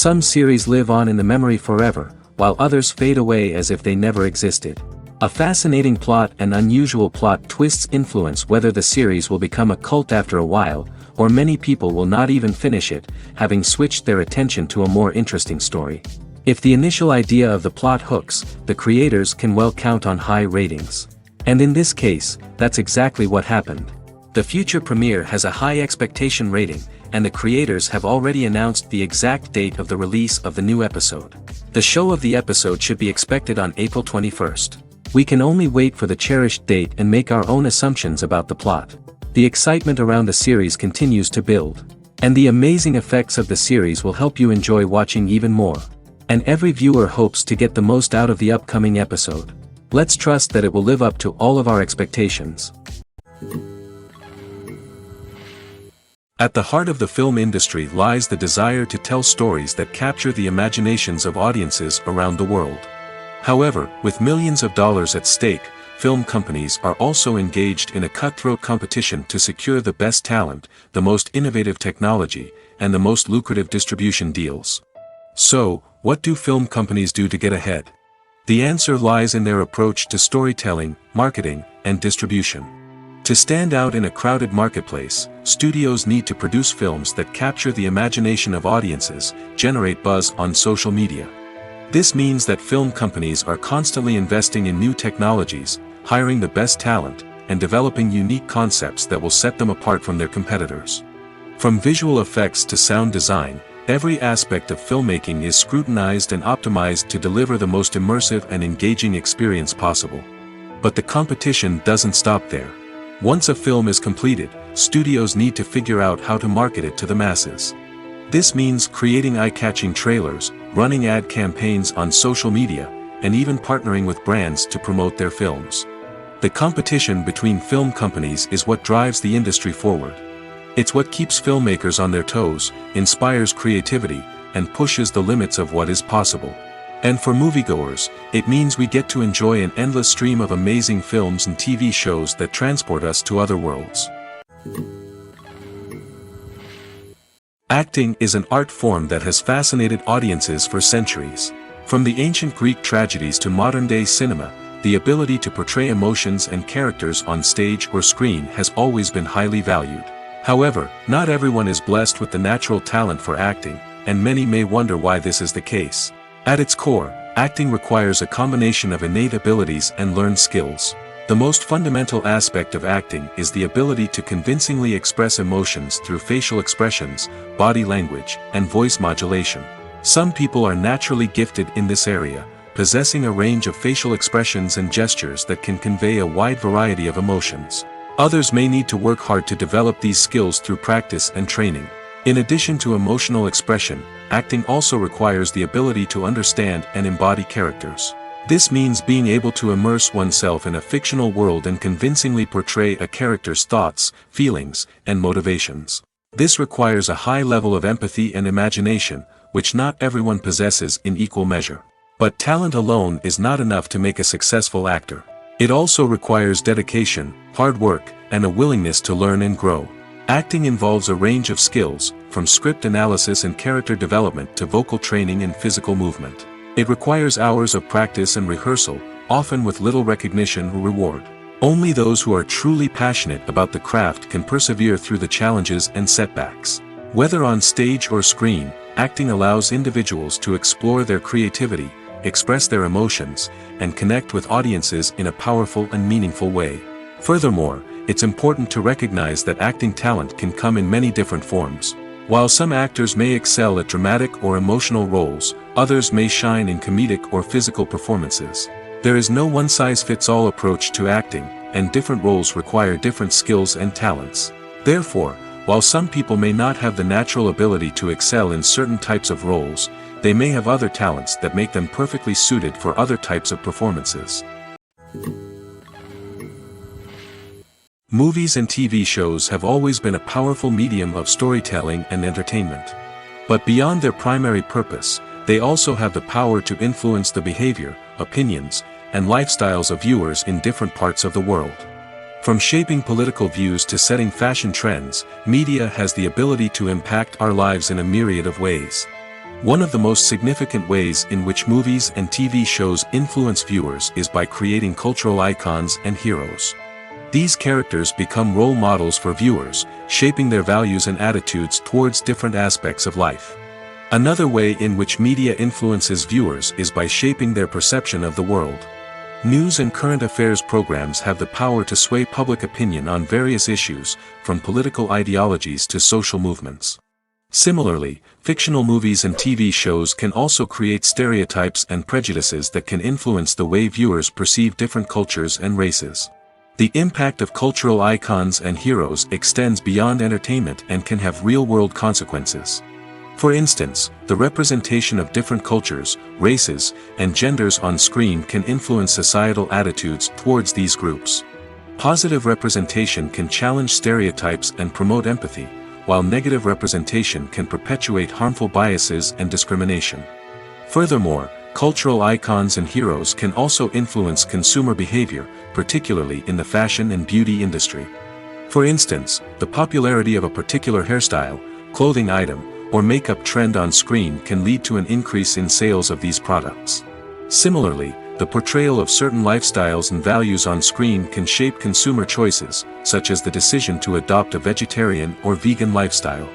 Some series live on in the memory forever, while others fade away as if they never existed. A fascinating plot and unusual plot twists influence whether the series will become a cult after a while, or many people will not even finish it, having switched their attention to a more interesting story. If the initial idea of the plot hooks, the creators can well count on high ratings. And in this case, that's exactly what happened. The future premiere has a high expectation rating, and the creators have already announced the exact date of the release of the new episode. The show of the episode should be expected on April 21st. We can only wait for the cherished date and make our own assumptions about the plot. The excitement around the series continues to build. And the amazing effects of the series will help you enjoy watching even more. And every viewer hopes to get the most out of the upcoming episode. Let's trust that it will live up to all of our expectations. At the heart of the film industry lies the desire to tell stories that capture the imaginations of audiences around the world. However, with millions of dollars at stake, film companies are also engaged in a cutthroat competition to secure the best talent, the most innovative technology, and the most lucrative distribution deals. So, what do film companies do to get ahead? The answer lies in their approach to storytelling, marketing, and distribution. To stand out in a crowded marketplace, studios need to produce films that capture the imagination of audiences, generate buzz on social media. This means that film companies are constantly investing in new technologies, hiring the best talent, and developing unique concepts that will set them apart from their competitors. From visual effects to sound design, every aspect of filmmaking is scrutinized and optimized to deliver the most immersive and engaging experience possible. But the competition doesn't stop there. Once a film is completed, studios need to figure out how to market it to the masses. This means creating eye-catching trailers, running ad campaigns on social media, and even partnering with brands to promote their films. The competition between film companies is what drives the industry forward. It's what keeps filmmakers on their toes, inspires creativity, and pushes the limits of what is possible. And for moviegoers, it means we get to enjoy an endless stream of amazing films and TV shows that transport us to other worlds. Acting is an art form that has fascinated audiences for centuries. From the ancient Greek tragedies to modern-day cinema, the ability to portray emotions and characters on stage or screen has always been highly valued. However, not everyone is blessed with the natural talent for acting, and many may wonder why this is the case. At its core, acting requires a combination of innate abilities and learned skills. The most fundamental aspect of acting is the ability to convincingly express emotions through facial expressions, body language, and voice modulation. Some people are naturally gifted in this area, possessing a range of facial expressions and gestures that can convey a wide variety of emotions. Others may need to work hard to develop these skills through practice and training. In addition to emotional expression, acting also requires the ability to understand and embody characters. This means being able to immerse oneself in a fictional world and convincingly portray a character's thoughts, feelings, and motivations. This requires a high level of empathy and imagination, which not everyone possesses in equal measure. But talent alone is not enough to make a successful actor. It also requires dedication, hard work, and a willingness to learn and grow. Acting involves a range of skills, from script analysis and character development to vocal training and physical movement. It requires hours of practice and rehearsal, often with little recognition or reward. Only those who are truly passionate about the craft can persevere through the challenges and setbacks. Whether on stage or screen, acting allows individuals to explore their creativity, express their emotions, and connect with audiences in a powerful and meaningful way. Furthermore, it's important to recognize that acting talent can come in many different forms. While some actors may excel at dramatic or emotional roles, others may shine in comedic or physical performances. There is no one-size-fits-all approach to acting, and different roles require different skills and talents. Therefore, while some people may not have the natural ability to excel in certain types of roles, they may have other talents that make them perfectly suited for other types of performances. Movies and TV shows have always been a powerful medium of storytelling and entertainment. But beyond their primary purpose, they also have the power to influence the behavior, opinions, and lifestyles of viewers in different parts of the world. From shaping political views to setting fashion trends, media has the ability to impact our lives in a myriad of ways. One of the most significant ways in which movies and TV shows influence viewers is by creating cultural icons and heroes. These characters become role models for viewers, shaping their values and attitudes towards different aspects of life. Another way in which media influences viewers is by shaping their perception of the world. News and current affairs programs have the power to sway public opinion on various issues, from political ideologies to social movements. Similarly, fictional movies and TV shows can also create stereotypes and prejudices that can influence the way viewers perceive different cultures and races. The impact of cultural icons and heroes extends beyond entertainment and can have real-world consequences. For instance, the representation of different cultures, races, and genders on screen can influence societal attitudes towards these groups. Positive representation can challenge stereotypes and promote empathy, while negative representation can perpetuate harmful biases and discrimination. Furthermore, cultural icons and heroes can also influence consumer behavior, particularly in the fashion and beauty industry. For instance, the popularity of a particular hairstyle, clothing item, or makeup trend on screen can lead to an increase in sales of these products. Similarly, the portrayal of certain lifestyles and values on screen can shape consumer choices, such as the decision to adopt a vegetarian or vegan lifestyle.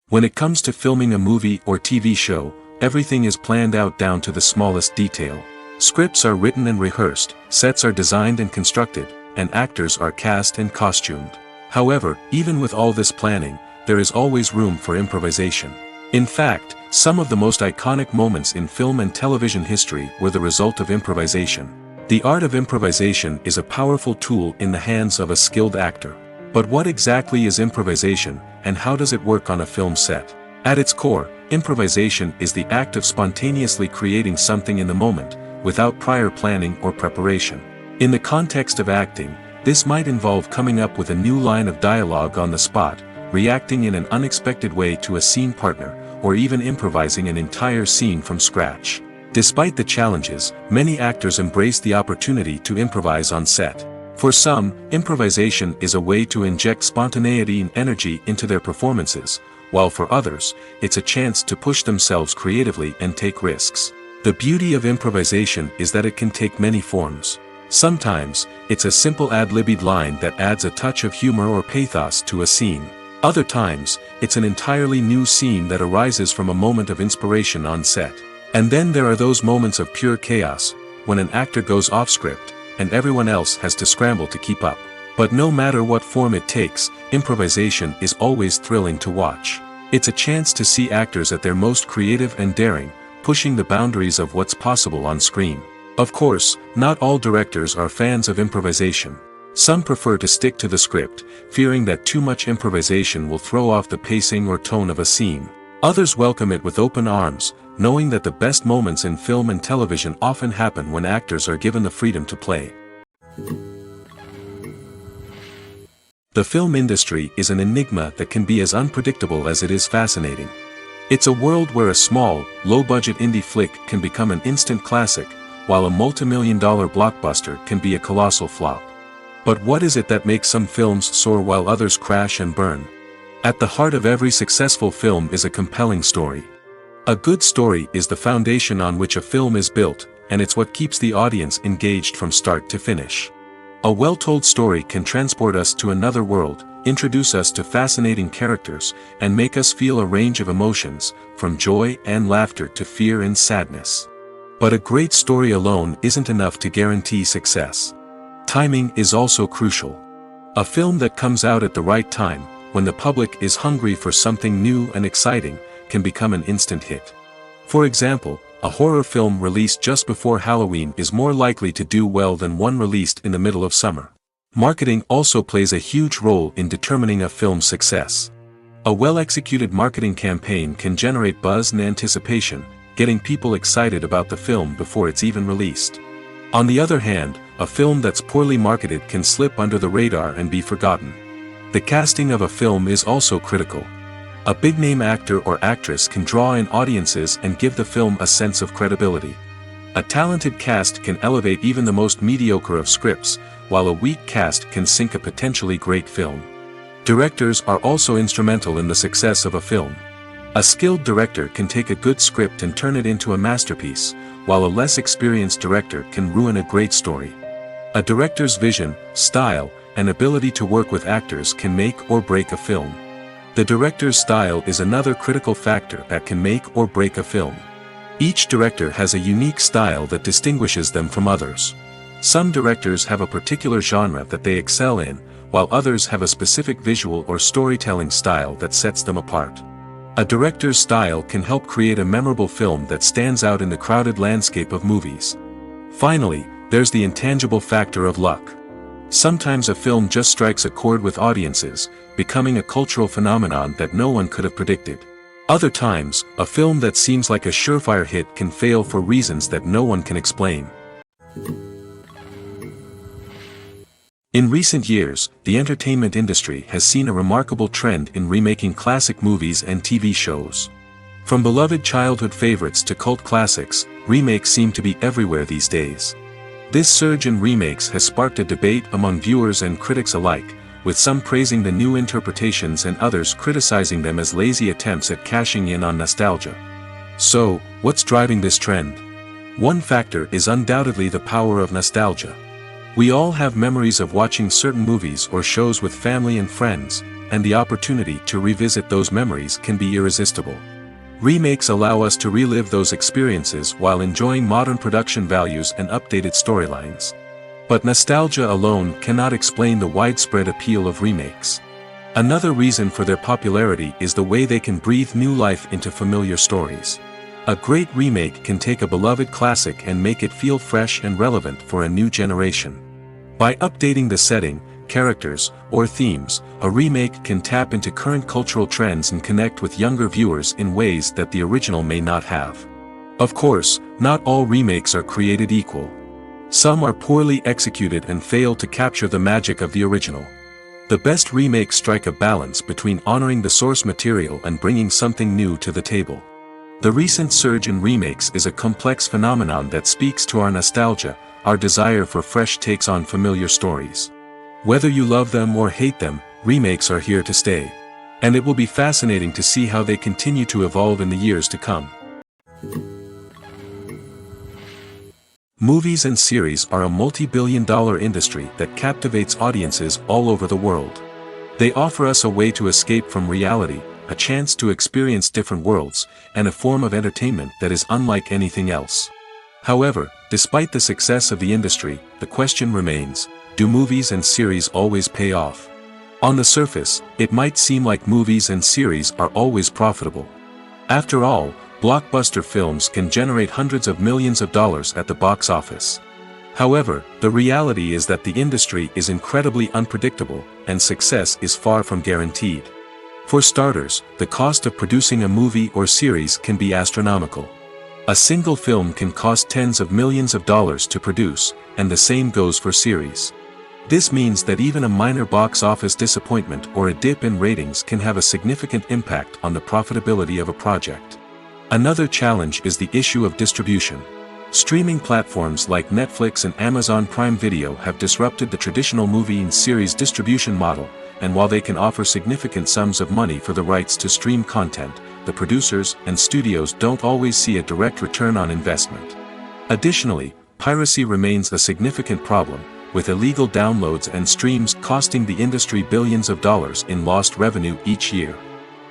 When it comes to filming a movie or TV show, everything is planned out down to the smallest detail. Scripts are written and rehearsed, sets are designed and constructed, and actors are cast and costumed. However, even with all this planning, there is always room for improvisation. In fact, some of the most iconic moments in film and television history were the result of improvisation. The art of improvisation is a powerful tool in the hands of a skilled actor. But what exactly is improvisation, and how does it work on a film set? At its core, improvisation is the act of spontaneously creating something in the moment, without prior planning or preparation. In the context of acting, this might involve coming up with a new line of dialogue on the spot, reacting in an unexpected way to a scene partner, or even improvising an entire scene from scratch. Despite the challenges, many actors embrace the opportunity to improvise on set. For some, improvisation is a way to inject spontaneity and energy into their performances, while for others, it's a chance to push themselves creatively and take risks. The beauty of improvisation is that it can take many forms. Sometimes, it's a simple ad-libbed line that adds a touch of humor or pathos to a scene. Other times, it's an entirely new scene that arises from a moment of inspiration on set. And then there are those moments of pure chaos, when an actor goes off script, and everyone else has to scramble to keep up. But no matter what form it takes, improvisation is always thrilling to watch. It's a chance to see actors at their most creative and daring, pushing the boundaries of what's possible on screen. Of course, not all directors are fans of improvisation. Some prefer to stick to the script, fearing that too much improvisation will throw off the pacing or tone of a scene. Others welcome it with open arms, knowing that the best moments in film and television often happen when actors are given the freedom to play. The film industry is an enigma that can be as unpredictable as it is fascinating. It's a world where a small, low-budget indie flick can become an instant classic, while a multi-million-dollar blockbuster can be a colossal flop. But what is it that makes some films soar while others crash and burn? At the heart of every successful film is a compelling story. A good story is the foundation on which a film is built, and it's what keeps the audience engaged from start to finish. A well-told story can transport us to another world, introduce us to fascinating characters, and make us feel a range of emotions, from joy and laughter to fear and sadness. But a great story alone isn't enough to guarantee success. Timing is also crucial. A film that comes out at the right time, when the public is hungry for something new and exciting, can become an instant hit. For example, a horror film released just before Halloween is more likely to do well than one released in the middle of summer. Marketing also plays a huge role in determining a film's success. A well-executed marketing campaign can generate buzz and anticipation, getting people excited about the film before it's even released. On the other hand, a film that's poorly marketed can slip under the radar and be forgotten. The casting of a film is also critical. A big-name actor or actress can draw in audiences and give the film a sense of credibility. A talented cast can elevate even the most mediocre of scripts, while a weak cast can sink a potentially great film. Directors are also instrumental in the success of a film. A skilled director can take a good script and turn it into a masterpiece, while a less experienced director can ruin a great story. A director's vision, style, and ability to work with actors can make or break a film. The director's style is another critical factor that can make or break a film. Each director has a unique style that distinguishes them from others. Some directors have a particular genre that they excel in, while others have a specific visual or storytelling style that sets them apart. A director's style can help create a memorable film that stands out in the crowded landscape of movies. Finally, there's the intangible factor of luck. Sometimes a film just strikes a chord with audiences, becoming a cultural phenomenon that no one could have predicted. Other times, a film that seems like a surefire hit can fail for reasons that no one can explain. In recent years, the entertainment industry has seen a remarkable trend in remaking classic movies and TV shows. From beloved childhood favorites to cult classics, remakes seem to be everywhere these days. This surge in remakes has sparked a debate among viewers and critics alike, with some praising the new interpretations and others criticizing them as lazy attempts at cashing in on nostalgia. So, what's driving this trend? One factor is undoubtedly the power of nostalgia. We all have memories of watching certain movies or shows with family and friends, and the opportunity to revisit those memories can be irresistible. Remakes allow us to relive those experiences while enjoying modern production values and updated storylines. But nostalgia alone cannot explain the widespread appeal of remakes. Another reason for their popularity is the way they can breathe new life into familiar stories. A great remake can take a beloved classic and make it feel fresh and relevant for a new generation. By updating the setting, characters, or themes, a remake can tap into current cultural trends and connect with younger viewers in ways that the original may not have. Of course, not all remakes are created equal. Some are poorly executed and fail to capture the magic of the original. The best remakes strike a balance between honoring the source material and bringing something new to the table. The recent surge in remakes is a complex phenomenon that speaks to our nostalgia, our desire for fresh takes on familiar stories. Whether you love them or hate them, remakes are here to stay. And it will be fascinating to see how they continue to evolve in the years to come. Movies and series are a multi-billion-dollar industry that captivates audiences all over the world. They offer us a way to escape from reality, a chance to experience different worlds, and a form of entertainment that is unlike anything else. However, despite the success of the industry, the question remains, do movies and series always pay off? On the surface, it might seem like movies and series are always profitable. After all, blockbuster films can generate hundreds of millions of dollars at the box office. However, the reality is that the industry is incredibly unpredictable, and success is far from guaranteed. For starters, the cost of producing a movie or series can be astronomical. A single film can cost tens of millions of dollars to produce, and the same goes for series. This means that even a minor box office disappointment or a dip in ratings can have a significant impact on the profitability of a project. Another challenge is the issue of distribution. Streaming platforms like Netflix and Amazon Prime Video have disrupted the traditional movie and series distribution model, and while they can offer significant sums of money for the rights to stream content, the producers and studios don't always see a direct return on investment. Additionally, piracy remains a significant problem, with illegal downloads and streams costing the industry billions of dollars in lost revenue each year.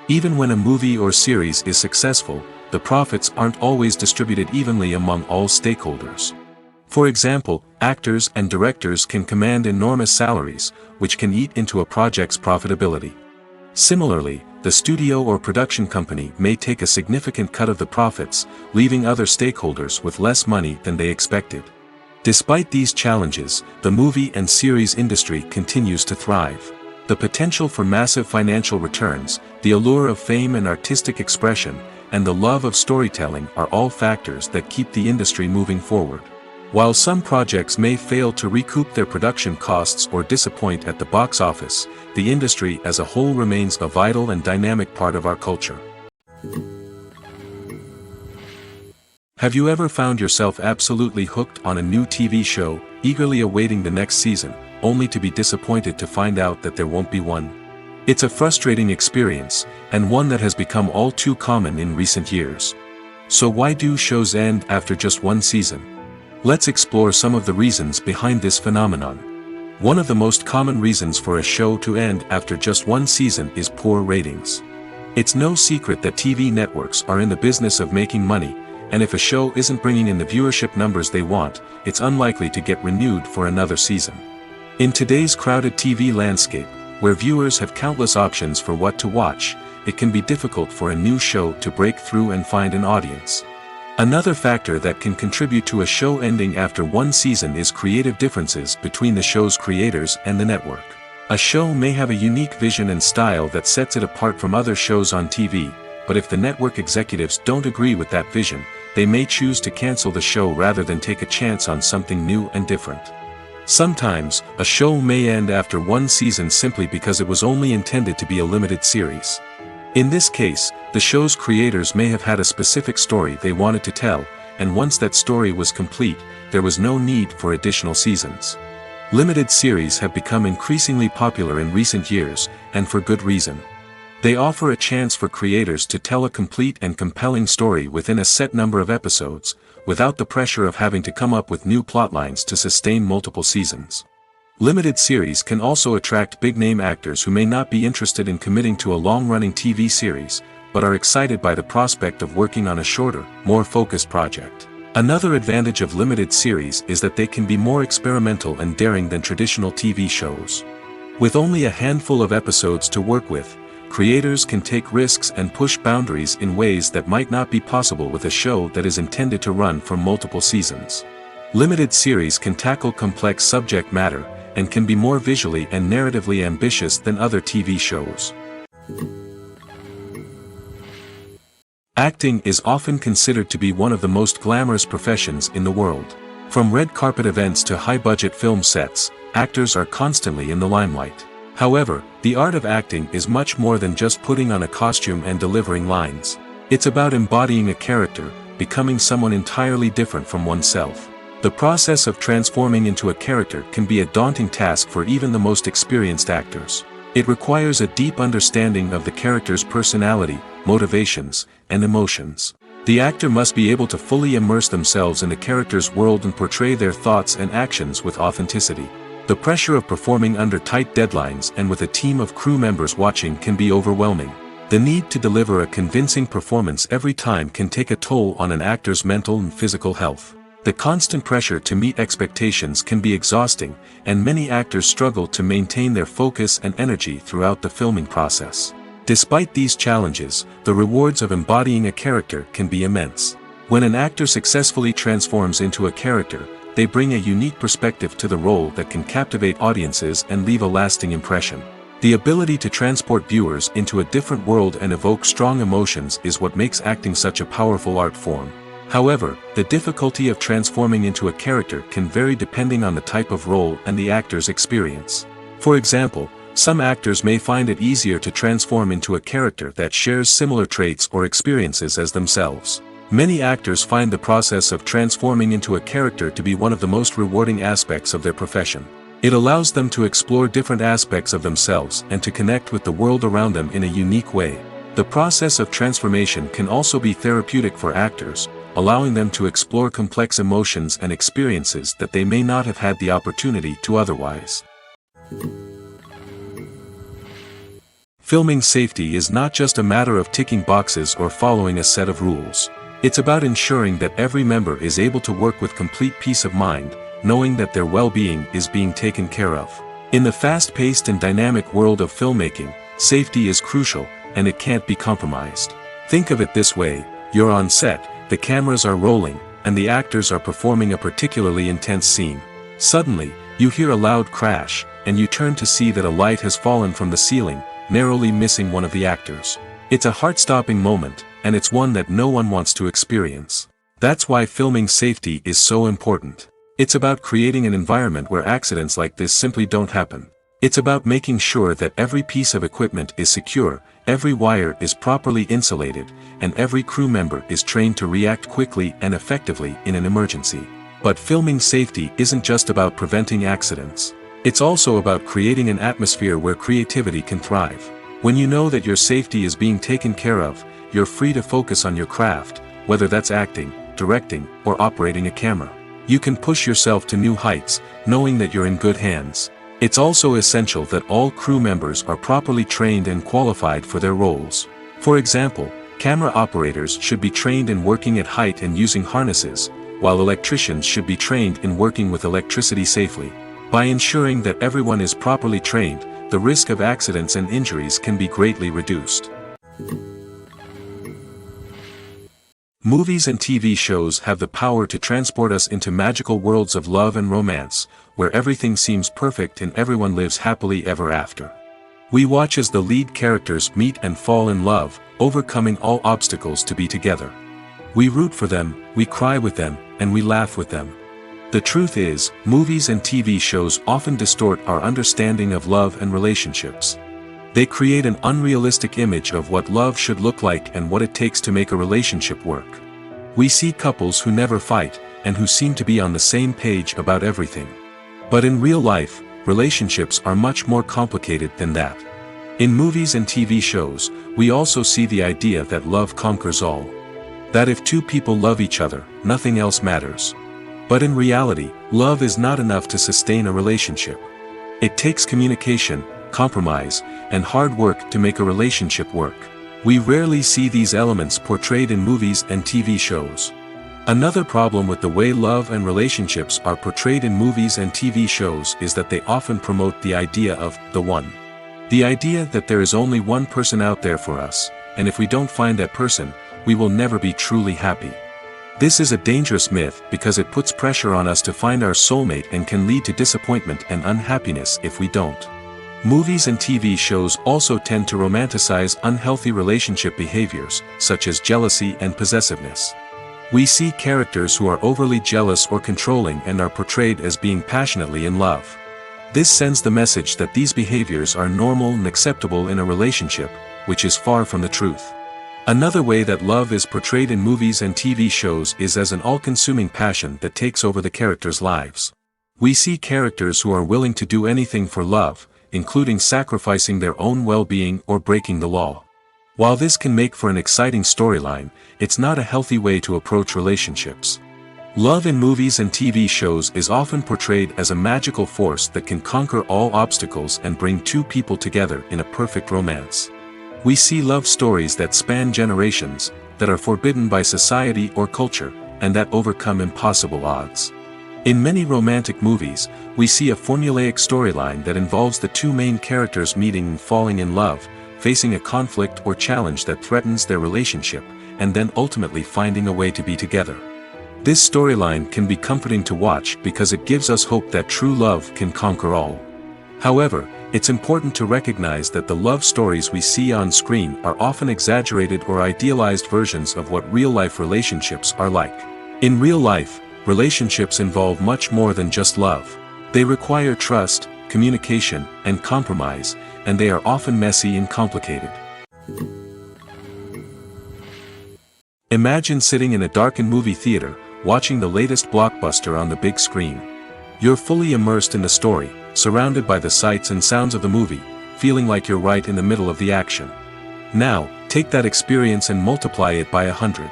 Even when a movie or series is successful, the profits aren't always distributed evenly among all stakeholders. For example, actors and directors can command enormous salaries, which can eat into a project's profitability. Similarly, the studio or production company may take a significant cut of the profits, leaving other stakeholders with less money than they expected. Despite these challenges, the movie and series industry continues to thrive. The potential for massive financial returns, the allure of fame and artistic expression, and the love of storytelling are all factors that keep the industry moving forward. While some projects may fail to recoup their production costs or disappoint at the box office, the industry as a whole remains a vital and dynamic part of our culture. Have you ever found yourself absolutely hooked on a new TV show, eagerly awaiting the next season, only to be disappointed to find out that there won't be one? It's a frustrating experience, and one that has become all too common in recent years. So why do shows end after just one season? Let's explore some of the reasons behind this phenomenon. One of the most common reasons for a show to end after just one season is poor ratings. It's no secret that TV networks are in the business of making money, and if a show isn't bringing in the viewership numbers they want, it's unlikely to get renewed for another season. In today's crowded TV landscape, where viewers have countless options for what to watch, it can be difficult for a new show to break through and find an audience. Another factor that can contribute to a show ending after one season is creative differences between the show's creators and the network. A show may have a unique vision and style that sets it apart from other shows on TV, but if the network executives don't agree with that vision, they may choose to cancel the show rather than take a chance on something new and different. Sometimes, a show may end after one season simply because it was only intended to be a limited series. In this case, the show's creators may have had a specific story they wanted to tell, and once that story was complete, there was no need for additional seasons. Limited series have become increasingly popular in recent years, and for good reason. They offer a chance for creators to tell a complete and compelling story within a set number of episodes, without the pressure of having to come up with new plotlines to sustain multiple seasons. Limited series can also attract big-name actors who may not be interested in committing to a long-running TV series, but are excited by the prospect of working on a shorter, more focused project. Another advantage of limited series is that they can be more experimental and daring than traditional TV shows. With only a handful of episodes to work with, creators can take risks and push boundaries in ways that might not be possible with a show that is intended to run for multiple seasons. Limited series can tackle complex subject matter, and can be more visually and narratively ambitious than other TV shows. Acting is often considered to be one of the most glamorous professions in the world. From red carpet events to high-budget film sets, actors are constantly in the limelight. However, the art of acting is much more than just putting on a costume and delivering lines. It's about embodying a character, becoming someone entirely different from oneself. The process of transforming into a character can be a daunting task for even the most experienced actors. It requires a deep understanding of the character's personality, motivations, and emotions. The actor must be able to fully immerse themselves in the character's world and portray their thoughts and actions with authenticity. The pressure of performing under tight deadlines and with a team of crew members watching can be overwhelming. The need to deliver a convincing performance every time can take a toll on an actor's mental and physical health. The constant pressure to meet expectations can be exhausting, and many actors struggle to maintain their focus and energy throughout the filming process. Despite these challenges, the rewards of embodying a character can be immense. When an actor successfully transforms into a character, they bring a unique perspective to the role that can captivate audiences and leave a lasting impression. The ability to transport viewers into a different world and evoke strong emotions is what makes acting such a powerful art form. However, the difficulty of transforming into a character can vary depending on the type of role and the actor's experience. For example, some actors may find it easier to transform into a character that shares similar traits or experiences as themselves. Many actors find the process of transforming into a character to be one of the most rewarding aspects of their profession. It allows them to explore different aspects of themselves and to connect with the world around them in a unique way. The process of transformation can also be therapeutic for actors, allowing them to explore complex emotions and experiences that they may not have had the opportunity to otherwise. Filming safety is not just a matter of ticking boxes or following a set of rules. It's about ensuring that every member is able to work with complete peace of mind, knowing that their well-being is being taken care of. In the fast-paced and dynamic world of filmmaking, safety is crucial, and it can't be compromised. Think of it this way: you're on set, the cameras are rolling, and the actors are performing a particularly intense scene. Suddenly, you hear a loud crash, and you turn to see that a light has fallen from the ceiling, narrowly missing one of the actors. It's a heart-stopping moment, and it's one that no one wants to experience. That's why filming safety is so important. It's about creating an environment where accidents like this simply don't happen. It's about making sure that every piece of equipment is secure, every wire is properly insulated, and every crew member is trained to react quickly and effectively in an emergency. But filming safety isn't just about preventing accidents. It's also about creating an atmosphere where creativity can thrive. When you know that your safety is being taken care of, you're free to focus on your craft, whether that's acting, directing, or operating a camera. You can push yourself to new heights, knowing that you're in good hands. It's also essential that all crew members are properly trained and qualified for their roles. For example, camera operators should be trained in working at height and using harnesses, while electricians should be trained in working with electricity safely. By ensuring that everyone is properly trained, the risk of accidents and injuries can be greatly reduced. Movies and TV shows have the power to transport us into magical worlds of love and romance, where everything seems perfect and everyone lives happily ever after. We watch as the lead characters meet and fall in love, overcoming all obstacles to be together. We root for them, we cry with them, and we laugh with them. The truth is, movies and TV shows often distort our understanding of love and relationships. They create an unrealistic image of what love should look like and what it takes to make a relationship work. We see couples who never fight, and who seem to be on the same page about everything. But in real life, relationships are much more complicated than that. In movies and TV shows, we also see the idea that love conquers all. That if two people love each other, nothing else matters. But in reality, love is not enough to sustain a relationship. It takes communication, compromise, and hard work to make a relationship work. We rarely see these elements portrayed in movies and TV shows. Another problem with the way love and relationships are portrayed in movies and TV shows is that they often promote the idea of the one. The idea that there is only one person out there for us, and if we don't find that person, we will never be truly happy. This is a dangerous myth because it puts pressure on us to find our soulmate and can lead to disappointment and unhappiness if we don't. Movies and TV shows also tend to romanticize unhealthy relationship behaviors, such as jealousy and possessiveness. We see characters who are overly jealous or controlling and are portrayed as being passionately in love. This sends the message that these behaviors are normal and acceptable in a relationship, which is far from the truth. Another way that love is portrayed in movies and TV shows is as an all-consuming passion that takes over the characters' lives. We see characters who are willing to do anything for love, including sacrificing their own well-being or breaking the law. While this can make for an exciting storyline, it's not a healthy way to approach relationships. Love in movies and TV shows is often portrayed as a magical force that can conquer all obstacles and bring two people together in a perfect romance. We see love stories that span generations, that are forbidden by society or culture, and that overcome impossible odds. In many romantic movies, we see a formulaic storyline that involves the two main characters meeting and falling in love, facing a conflict or challenge that threatens their relationship, and then ultimately finding a way to be together. This storyline can be comforting to watch because it gives us hope that true love can conquer all. However, it's important to recognize that the love stories we see on screen are often exaggerated or idealized versions of what real-life relationships are like. In real life, relationships involve much more than just love. They require trust, communication, and compromise, and they are often messy and complicated. Imagine sitting in a darkened movie theater, watching the latest blockbuster on the big screen. You're fully immersed in the story, surrounded by the sights and sounds of the movie, feeling like you're right in the middle of the action. Now, take that experience and multiply it by 100.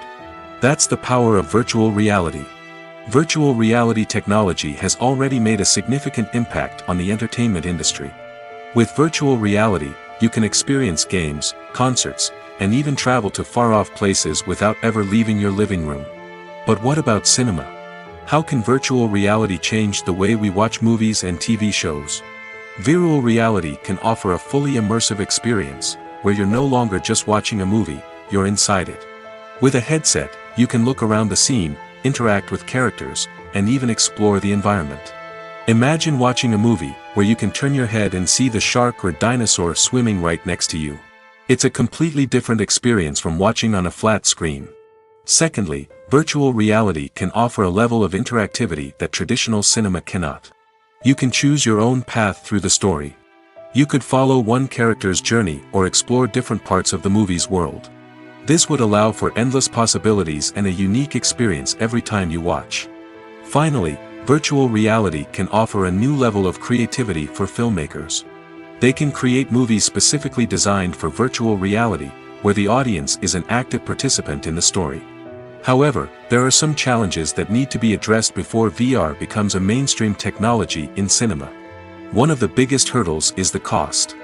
That's the power of virtual reality. Virtual reality technology has already made a significant impact on the entertainment industry. With virtual reality, you can experience games, concerts, and even travel to far-off places without ever leaving your living room. But what about cinema? How can virtual reality change the way we watch movies and TV shows? Virtual reality can offer a fully immersive experience, where you're no longer just watching a movie, you're inside it. With a headset, you can look around the scene, interact with characters, and even explore the environment. Imagine watching a movie where you can turn your head and see the shark or dinosaur swimming right next to you. It's a completely different experience from watching on a flat screen. Secondly, virtual reality can offer a level of interactivity that traditional cinema cannot. You can choose your own path through the story. You could follow one character's journey or explore different parts of the movie's world. This would allow for endless possibilities and a unique experience every time you watch. Finally, virtual reality can offer a new level of creativity for filmmakers. They can create movies specifically designed for virtual reality, where the audience is an active participant in the story. However, there are some challenges that need to be addressed before VR becomes a mainstream technology in cinema. One of the biggest hurdles is the cost.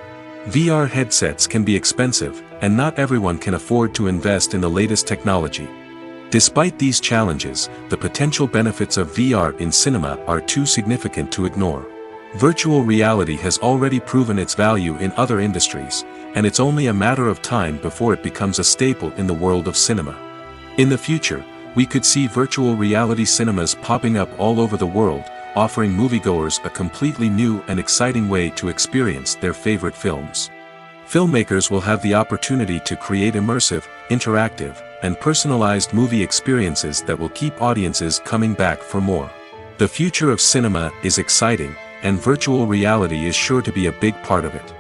VR headsets can be expensive, and not everyone can afford to invest in the latest technology. Despite these challenges, the potential benefits of VR in cinema are too significant to ignore. Virtual reality has already proven its value in other industries, and it's only a matter of time before it becomes a staple in the world of cinema. In the future, we could see virtual reality cinemas popping up all over the world, offering moviegoers a completely new and exciting way to experience their favorite films. Filmmakers will have the opportunity to create immersive, interactive, and personalized movie experiences that will keep audiences coming back for more. The future of cinema is exciting, and virtual reality is sure to be a big part of it.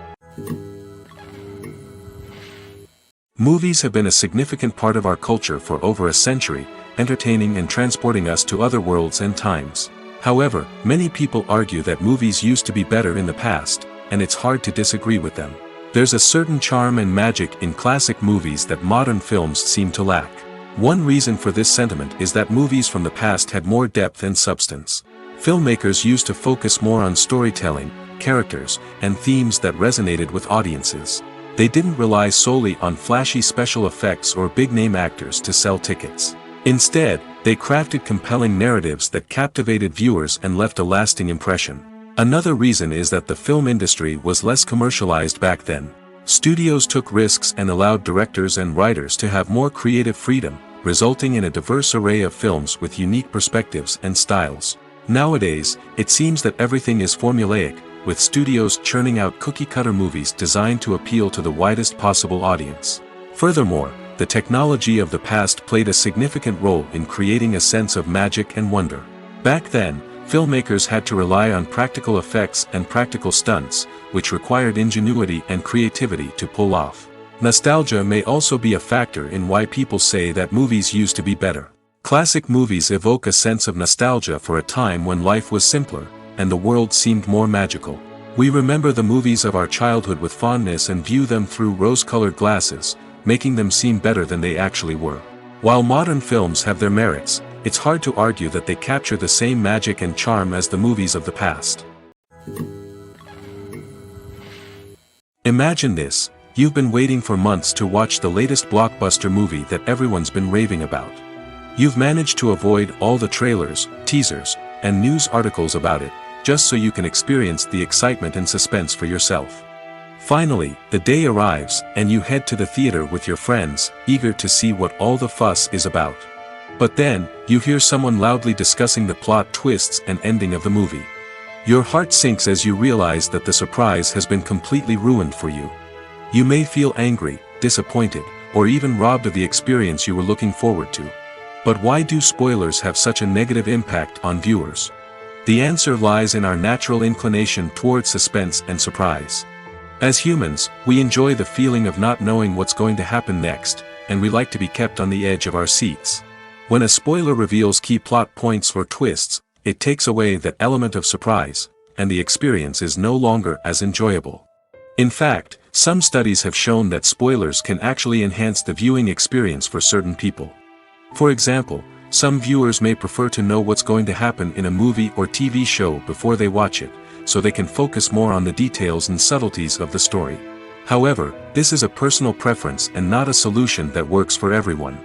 Movies have been a significant part of our culture for over a century, entertaining and transporting us to other worlds and times. However, many people argue that movies used to be better in the past, and it's hard to disagree with them. There's a certain charm and magic in classic movies that modern films seem to lack. One reason for this sentiment is that movies from the past had more depth and substance. Filmmakers used to focus more on storytelling, characters, and themes that resonated with audiences. They didn't rely solely on flashy special effects or big-name actors to sell tickets. Instead, they crafted compelling narratives that captivated viewers and left a lasting impression. Another reason is that the film industry was less commercialized back then. Studios took risks and allowed directors and writers to have more creative freedom, resulting in a diverse array of films with unique perspectives and styles. Nowadays, it seems that everything is formulaic, with studios churning out cookie-cutter movies designed to appeal to the widest possible audience. Furthermore, the technology of the past played a significant role in creating a sense of magic and wonder. Back then, filmmakers had to rely on practical effects and practical stunts, which required ingenuity and creativity to pull off. Nostalgia may also be a factor in why people say that movies used to be better. Classic movies evoke a sense of nostalgia for a time when life was simpler, and the world seemed more magical. We remember the movies of our childhood with fondness and view them through rose-colored glasses, making them seem better than they actually were. While modern films have their merits, it's hard to argue that they capture the same magic and charm as the movies of the past. Imagine this: you've been waiting for months to watch the latest blockbuster movie that everyone's been raving about. You've managed to avoid all the trailers, teasers, and news articles about it, just so you can experience the excitement and suspense for yourself. Finally, the day arrives, and you head to the theater with your friends, eager to see what all the fuss is about. But then, you hear someone loudly discussing the plot twists and ending of the movie. Your heart sinks as you realize that the surprise has been completely ruined for you. You may feel angry, disappointed, or even robbed of the experience you were looking forward to. But why do spoilers have such a negative impact on viewers? The answer lies in our natural inclination toward suspense and surprise. As humans, we enjoy the feeling of not knowing what's going to happen next, and we like to be kept on the edge of our seats. When a spoiler reveals key plot points or twists, it takes away that element of surprise, and the experience is no longer as enjoyable. In fact, some studies have shown that spoilers can actually enhance the viewing experience for certain people. For example, some viewers may prefer to know what's going to happen in a movie or TV show before they watch it, so they can focus more on the details and subtleties of the story. However, this is a personal preference and not a solution that works for everyone.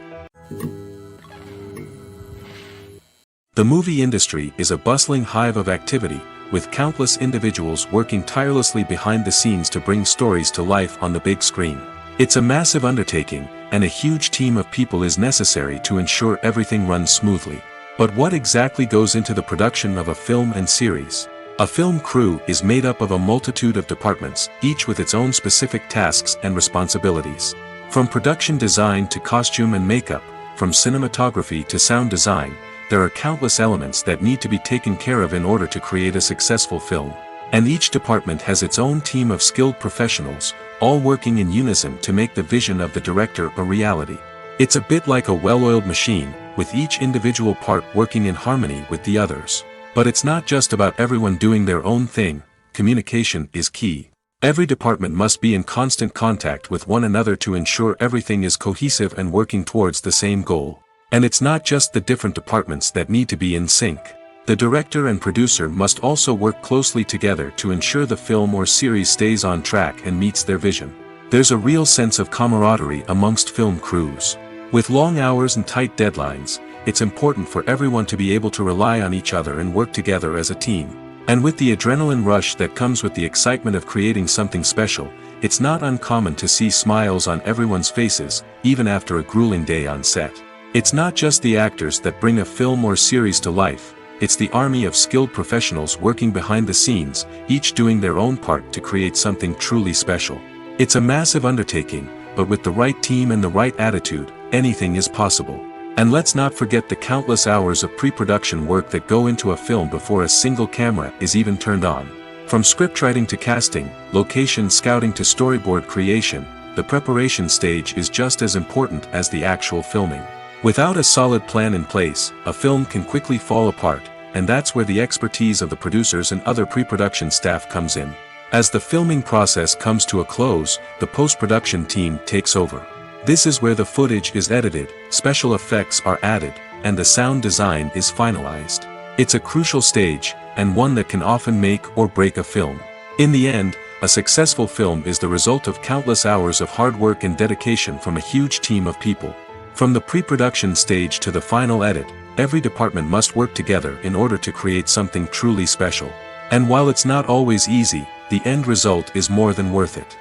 The movie industry is a bustling hive of activity, with countless individuals working tirelessly behind the scenes to bring stories to life on the big screen. It's a massive undertaking, and a huge team of people is necessary to ensure everything runs smoothly. But what exactly goes into the production of a film and series? A film crew is made up of a multitude of departments, each with its own specific tasks and responsibilities. From production design to costume and makeup, from cinematography to sound design, there are countless elements that need to be taken care of in order to create a successful film. And each department has its own team of skilled professionals, all working in unison to make the vision of the director a reality. It's a bit like a well-oiled machine, with each individual part working in harmony with the others. But it's not just about everyone doing their own thing, communication is key. Every department must be in constant contact with one another to ensure everything is cohesive and working towards the same goal. And it's not just the different departments that need to be in sync. The director and producer must also work closely together to ensure the film or series stays on track and meets their vision. There's a real sense of camaraderie amongst film crews. With long hours and tight deadlines, it's important for everyone to be able to rely on each other and work together as a team. And with the adrenaline rush that comes with the excitement of creating something special, it's not uncommon to see smiles on everyone's faces, even after a grueling day on set. It's not just the actors that bring a film or series to life, it's the army of skilled professionals working behind the scenes, each doing their own part to create something truly special. It's a massive undertaking, but with the right team and the right attitude, anything is possible. And let's not forget the countless hours of pre-production work that go into a film before a single camera is even turned on. From scriptwriting to casting, location scouting to storyboard creation, the preparation stage is just as important as the actual filming. Without a solid plan in place, a film can quickly fall apart, and that's where the expertise of the producers and other pre-production staff comes in. As the filming process comes to a close, the post-production team takes over. This is where the footage is edited, special effects are added, and the sound design is finalized. It's a crucial stage, and one that can often make or break a film. In the end, a successful film is the result of countless hours of hard work and dedication from a huge team of people. From the pre-production stage to the final edit, every department must work together in order to create something truly special. And while it's not always easy, the end result is more than worth it.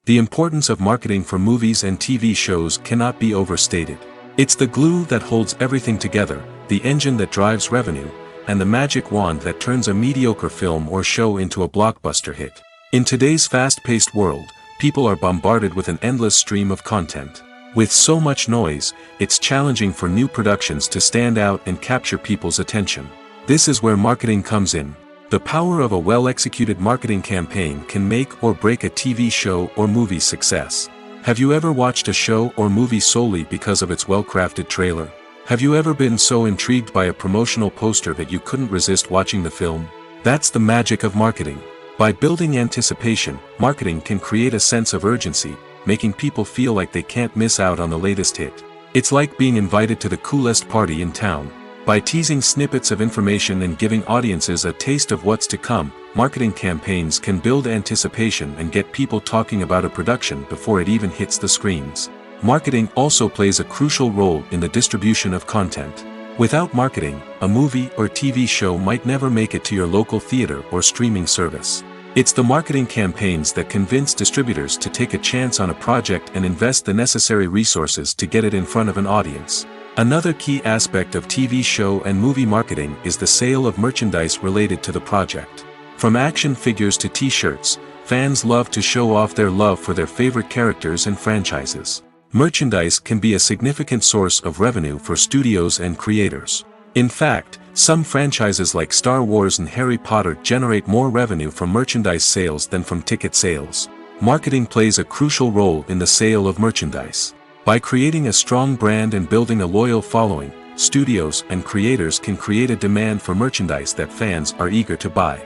The importance of marketing for movies and TV shows cannot be overstated. It's the glue that holds everything together, the engine that drives revenue, and the magic wand that turns a mediocre film or show into a blockbuster hit. In today's fast-paced world, people are bombarded with an endless stream of content. With so much noise, it's challenging for new productions to stand out and capture people's attention. This is where marketing comes in. The power of a well-executed marketing campaign can make or break a TV show or movie's success. Have you ever watched a show or movie solely because of its well-crafted trailer? Have you ever been so intrigued by a promotional poster that you couldn't resist watching the film? That's the magic of marketing. By building anticipation, marketing can create a sense of urgency, making people feel like they can't miss out on the latest hit. It's like being invited to the coolest party in town. By teasing snippets of information and giving audiences a taste of what's to come, marketing campaigns can build anticipation and get people talking about a production before it even hits the screens. Marketing also plays a crucial role in the distribution of content. Without marketing, a movie or TV show might never make it to your local theater or streaming service. It's the marketing campaigns that convince distributors to take a chance on a project and invest the necessary resources to get it in front of an audience. Another key aspect of TV show and movie marketing is the sale of merchandise related to the project. From action figures to t-shirts, fans love to show off their love for their favorite characters and franchises. Merchandise can be a significant source of revenue for studios and creators. In fact, some franchises like Star Wars and Harry Potter generate more revenue from merchandise sales than from ticket sales. Marketing plays a crucial role in the sale of merchandise. By creating a strong brand and building a loyal following, studios and creators can create a demand for merchandise that fans are eager to buy.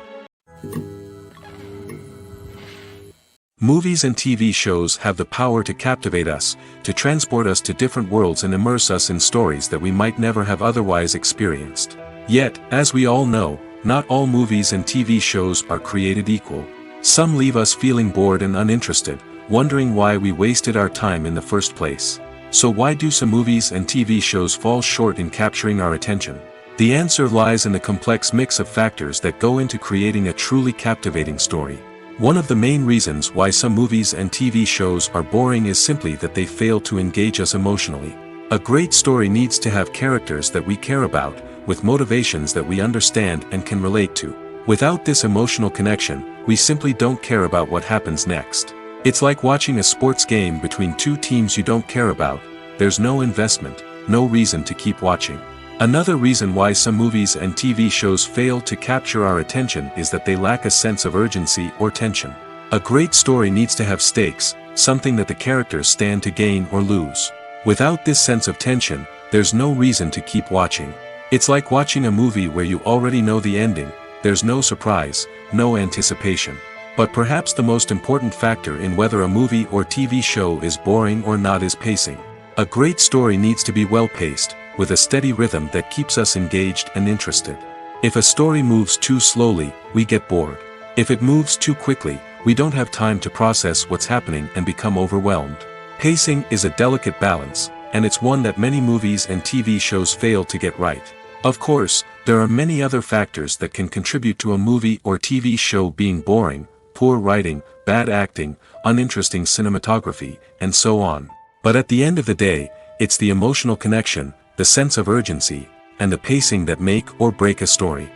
Movies and TV shows have the power to captivate us, to transport us to different worlds and immerse us in stories that we might never have otherwise experienced. Yet, as we all know, not all movies and TV shows are created equal. Some leave us feeling bored and uninterested, wondering why we wasted our time in the first place. So why do some movies and TV shows fall short in capturing our attention? The answer lies in the complex mix of factors that go into creating a truly captivating story. One of the main reasons why some movies and TV shows are boring is simply that they fail to engage us emotionally. A great story needs to have characters that we care about, with motivations that we understand and can relate to. Without this emotional connection, we simply don't care about what happens next. It's like watching a sports game between two teams you don't care about. There's no investment, no reason to keep watching. Another reason why some movies and TV shows fail to capture our attention is that they lack a sense of urgency or tension. A great story needs to have stakes, something that the characters stand to gain or lose. Without this sense of tension, there's no reason to keep watching. It's like watching a movie where you already know the ending, there's no surprise, no anticipation. But perhaps the most important factor in whether a movie or TV show is boring or not is pacing. A great story needs to be well-paced, with a steady rhythm that keeps us engaged and interested. If a story moves too slowly, we get bored. If it moves too quickly, we don't have time to process what's happening and become overwhelmed. Pacing is a delicate balance, and it's one that many movies and TV shows fail to get right. Of course, there are many other factors that can contribute to a movie or TV show being boring: poor writing, bad acting, uninteresting cinematography, and so on. But at the end of the day, it's the emotional connection, the sense of urgency, and the pacing that make or break a story.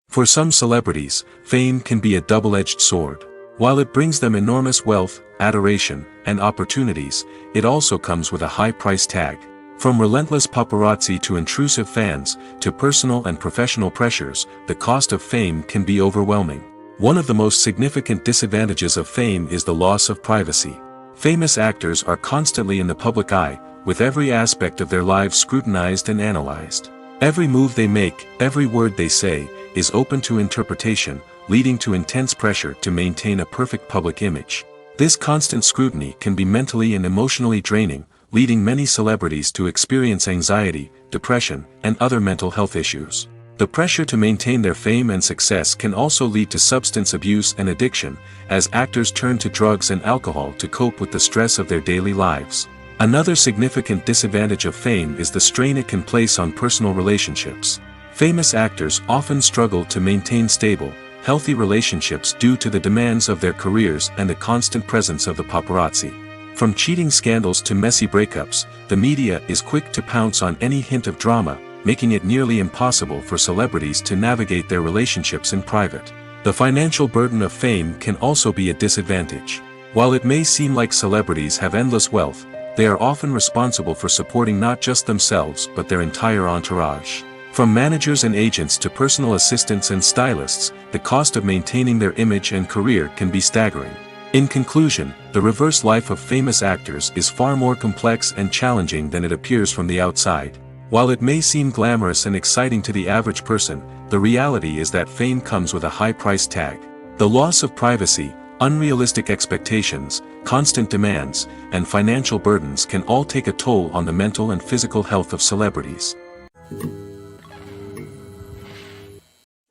For some celebrities, fame can be a double-edged sword. While it brings them enormous wealth, adoration, and opportunities, it also comes with a high price tag. From relentless paparazzi to intrusive fans, to personal and professional pressures, the cost of fame can be overwhelming. One of the most significant disadvantages of fame is the loss of privacy. Famous actors are constantly in the public eye, with every aspect of their lives scrutinized and analyzed. Every move they make, every word they say, is open to interpretation, leading to intense pressure to maintain a perfect public image. This constant scrutiny can be mentally and emotionally draining, leading many celebrities to experience anxiety, depression, and other mental health issues. The pressure to maintain their fame and success can also lead to substance abuse and addiction, as actors turn to drugs and alcohol to cope with the stress of their daily lives. Another significant disadvantage of fame is the strain it can place on personal relationships. Famous actors often struggle to maintain stable, healthy relationships due to the demands of their careers and the constant presence of the paparazzi. From cheating scandals to messy breakups, the media is quick to pounce on any hint of drama, making it nearly impossible for celebrities to navigate their relationships in private. The financial burden of fame can also be a disadvantage. While it may seem like celebrities have endless wealth, they are often responsible for supporting not just themselves but their entire entourage. From managers and agents to personal assistants and stylists, the cost of maintaining their image and career can be staggering. In conclusion, the reverse life of famous actors is far more complex and challenging than it appears from the outside. While it may seem glamorous and exciting to the average person, the reality is that fame comes with a high price tag. The loss of privacy, unrealistic expectations, constant demands, and financial burdens can all take a toll on the mental and physical health of celebrities.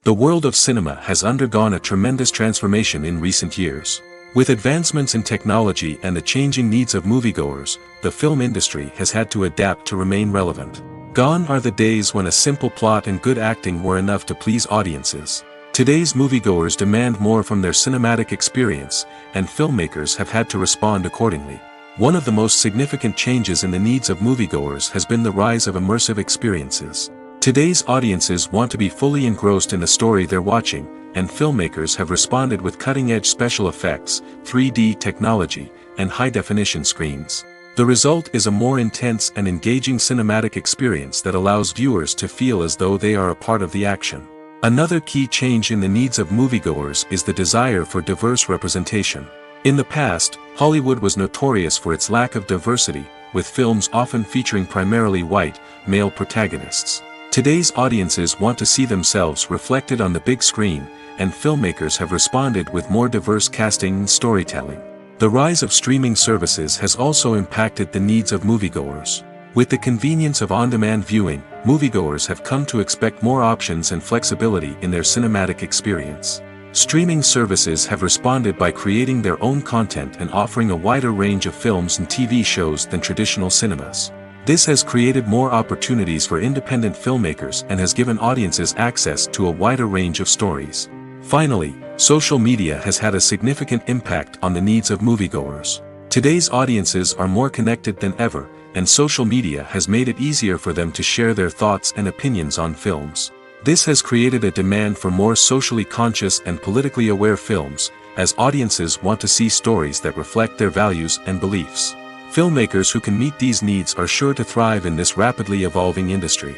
The world of cinema has undergone a tremendous transformation in recent years. With advancements in technology and the changing needs of moviegoers, the film industry has had to adapt to remain relevant. Gone are the days when a simple plot and good acting were enough to please audiences. Today's moviegoers demand more from their cinematic experience, and filmmakers have had to respond accordingly. One of the most significant changes in the needs of moviegoers has been the rise of immersive experiences. Today's audiences want to be fully engrossed in the story they're watching, and filmmakers have responded with cutting-edge special effects, 3D technology, and high-definition screens. The result is a more intense and engaging cinematic experience that allows viewers to feel as though they are a part of the action. Another key change in the needs of moviegoers is the desire for diverse representation. In the past, Hollywood was notorious for its lack of diversity, with films often featuring primarily white, male protagonists. Today's audiences want to see themselves reflected on the big screen, and filmmakers have responded with more diverse casting and storytelling. The rise of streaming services has also impacted the needs of moviegoers. With the convenience of on-demand viewing, moviegoers have come to expect more options and flexibility in their cinematic experience. Streaming services have responded by creating their own content and offering a wider range of films and TV shows than traditional cinemas. This has created more opportunities for independent filmmakers and has given audiences access to a wider range of stories. Finally, social media has had a significant impact on the needs of moviegoers. Today's audiences are more connected than ever, and social media has made it easier for them to share their thoughts and opinions on films. This has created a demand for more socially conscious and politically aware films, as audiences want to see stories that reflect their values and beliefs. Filmmakers who can meet these needs are sure to thrive in this rapidly evolving industry.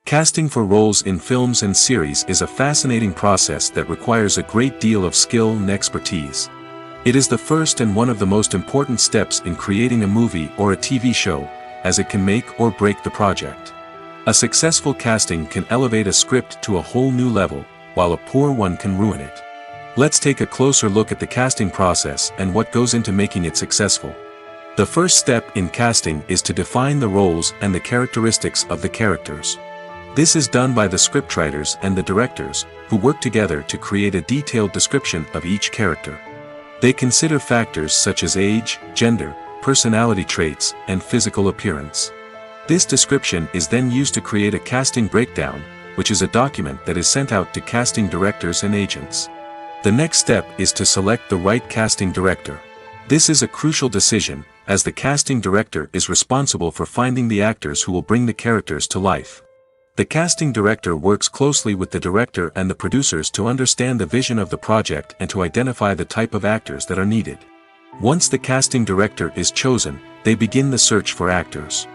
Casting for roles in films and series is a fascinating process that requires a great deal of skill and expertise. It is the first and one of the most important steps in creating a movie or a TV show, as it can make or break the project. A successful casting can elevate a script to a whole new level, while a poor one can ruin it. Let's take a closer look at the casting process and what goes into making it successful. The first step in casting is to define the roles and the characteristics of the characters. This is done by the scriptwriters and the directors, who work together to create a detailed description of each character. They consider factors such as age, gender, personality traits, and physical appearance. This description is then used to create a casting breakdown, which is a document that is sent out to casting directors and agents. The next step is to select the right casting director. This is a crucial decision, as the casting director is responsible for finding the actors who will bring the characters to life. The casting director works closely with the director and the producers to understand the vision of the project and to identify the type of actors that are needed. Once the casting director is chosen, they begin the search for actors.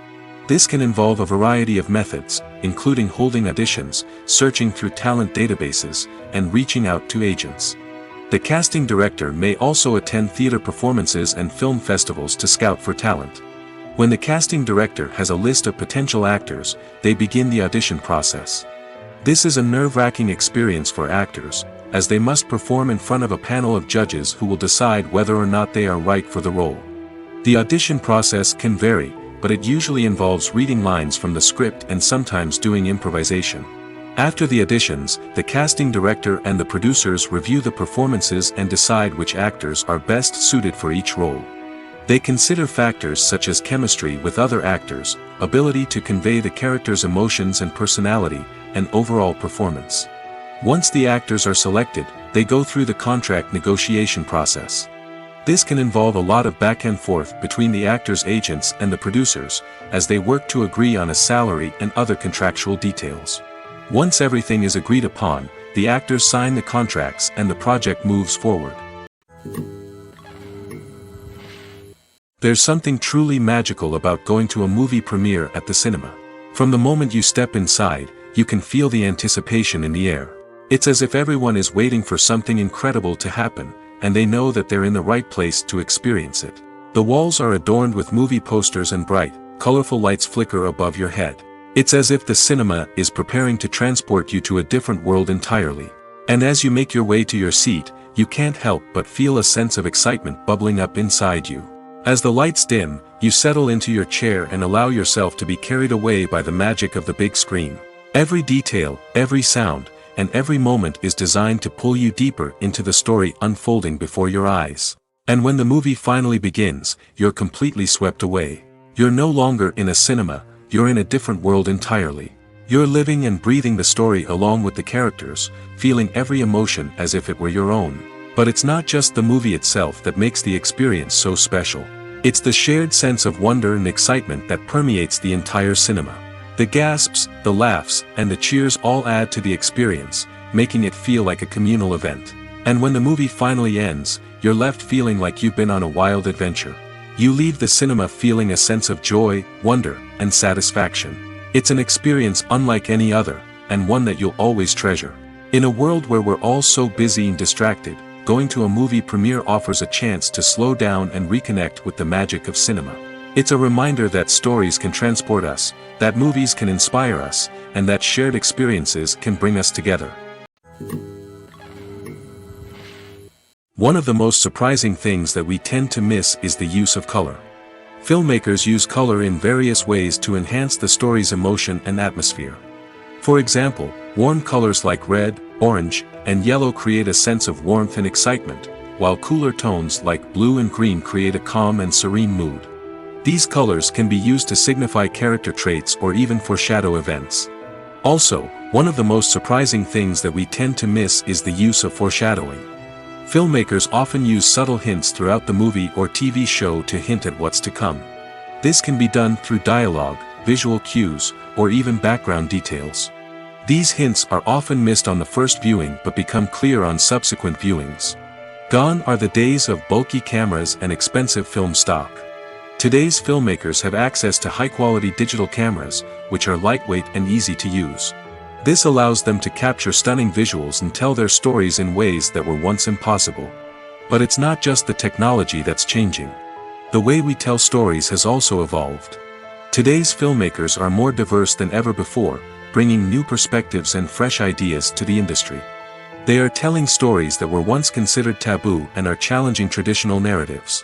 This can involve a variety of methods, including holding auditions, searching through talent databases, and reaching out to agents. The casting director may also attend theater performances and film festivals to scout for talent. When the casting director has a list of potential actors, they begin the audition process. This is a nerve-wracking experience for actors, as they must perform in front of a panel of judges who will decide whether or not they are right for the role. The audition process can vary, but it usually involves reading lines from the script and sometimes doing improvisation. After the auditions, the casting director and the producers review the performances and decide which actors are best suited for each role. They consider factors such as chemistry with other actors, ability to convey the character's emotions and personality, and overall performance. Once the actors are selected, they go through the contract negotiation process. This can involve a lot of back and forth between the actors' agents and the producers, as they work to agree on a salary and other contractual details. Once everything is agreed upon, the actors sign the contracts and the project moves forward. There's something truly magical about going to a movie premiere at the cinema. From the moment you step inside, you can feel the anticipation in the air. It's as if everyone is waiting for something incredible to happen, and they know that they're in the right place to experience it. The walls are adorned with movie posters and bright, colorful lights flicker above your head. It's as if the cinema is preparing to transport you to a different world entirely. And as you make your way to your seat, you can't help but feel a sense of excitement bubbling up inside you. As the lights dim, you settle into your chair and allow yourself to be carried away by the magic of the big screen. Every detail, every sound, and every moment is designed to pull you deeper into the story unfolding before your eyes. And when the movie finally begins, you're completely swept away. You're no longer in a cinema, you're in a different world entirely. You're living and breathing the story along with the characters, feeling every emotion as if it were your own. But it's not just the movie itself that makes the experience so special. It's the shared sense of wonder and excitement that permeates the entire cinema. The gasps, the laughs, and the cheers all add to the experience, making it feel like a communal event. And when the movie finally ends, you're left feeling like you've been on a wild adventure. You leave the cinema feeling a sense of joy, wonder, and satisfaction. It's an experience unlike any other, and one that you'll always treasure. In a world where we're all so busy and distracted, going to a movie premiere offers a chance to slow down and reconnect with the magic of cinema. It's a reminder that stories can transport us, that movies can inspire us, and that shared experiences can bring us together. One of the most surprising things that we tend to miss is the use of color. Filmmakers use color in various ways to enhance the story's emotion and atmosphere. For example, warm colors like red, orange, and yellow create a sense of warmth and excitement, while cooler tones like blue and green create a calm and serene mood. These colors can be used to signify character traits or even foreshadow events. Also, one of the most surprising things that we tend to miss is the use of foreshadowing. Filmmakers often use subtle hints throughout the movie or TV show to hint at what's to come. This can be done through dialogue, visual cues, or even background details. These hints are often missed on the first viewing but become clear on subsequent viewings. Gone are the days of bulky cameras and expensive film stock. Today's filmmakers have access to high-quality digital cameras, which are lightweight and easy to use. This allows them to capture stunning visuals and tell their stories in ways that were once impossible. But it's not just the technology that's changing. The way we tell stories has also evolved. Today's filmmakers are more diverse than ever before, bringing new perspectives and fresh ideas to the industry. They are telling stories that were once considered taboo and are challenging traditional narratives.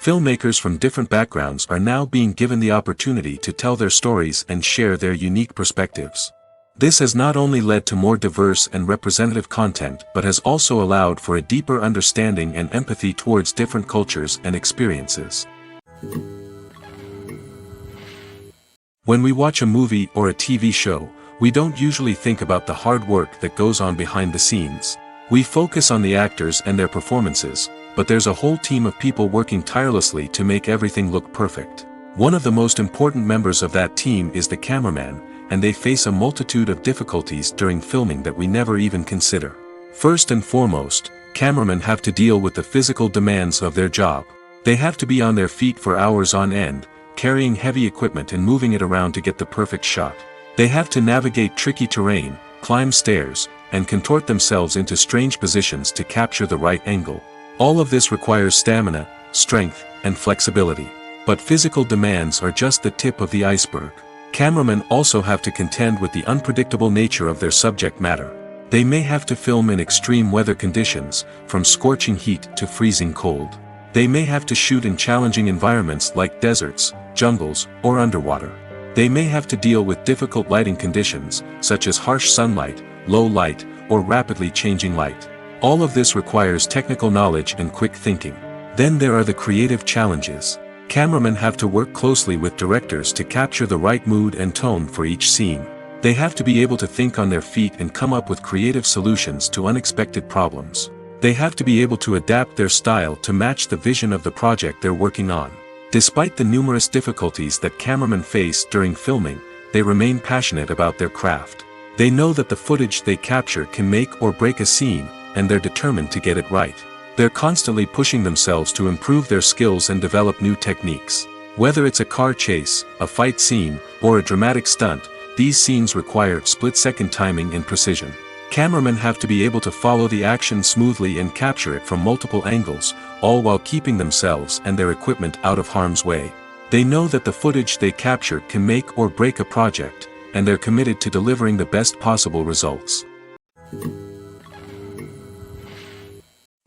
Filmmakers from different backgrounds are now being given the opportunity to tell their stories and share their unique perspectives. This has not only led to more diverse and representative content but has also allowed for a deeper understanding and empathy towards different cultures and experiences. When we watch a movie or a TV show, we don't usually think about the hard work that goes on behind the scenes. We focus on the actors and their performances, but there's a whole team of people working tirelessly to make everything look perfect. One of the most important members of that team is the cameraman, and they face a multitude of difficulties during filming that we never even consider. First and foremost, cameramen have to deal with the physical demands of their job. They have to be on their feet for hours on end, carrying heavy equipment and moving it around to get the perfect shot. They have to navigate tricky terrain, climb stairs, and contort themselves into strange positions to capture the right angle. All of this requires stamina, strength, and flexibility. But physical demands are just the tip of the iceberg. Cameramen also have to contend with the unpredictable nature of their subject matter. They may have to film in extreme weather conditions, from scorching heat to freezing cold. They may have to shoot in challenging environments like deserts, jungles, or underwater. They may have to deal with difficult lighting conditions, such as harsh sunlight, low light, or rapidly changing light. All of this requires technical knowledge and quick thinking. Then there are the creative challenges. Cameramen have to work closely with directors to capture the right mood and tone for each scene. They have to be able to think on their feet and come up with creative solutions to unexpected problems. They have to be able to adapt their style to match the vision of the project they're working on. Despite the numerous difficulties that cameramen face during filming, they remain passionate about their craft. They know that the footage they capture can make or break a scene, and they're determined to get it right. They're constantly pushing themselves to improve their skills and develop new techniques. Whether it's a car chase, a fight scene, or a dramatic stunt, these scenes require split-second timing and precision. Cameramen have to be able to follow the action smoothly and capture it from multiple angles, all while keeping themselves and their equipment out of harm's way. They know that the footage they capture can make or break a project, and they're committed to delivering the best possible results.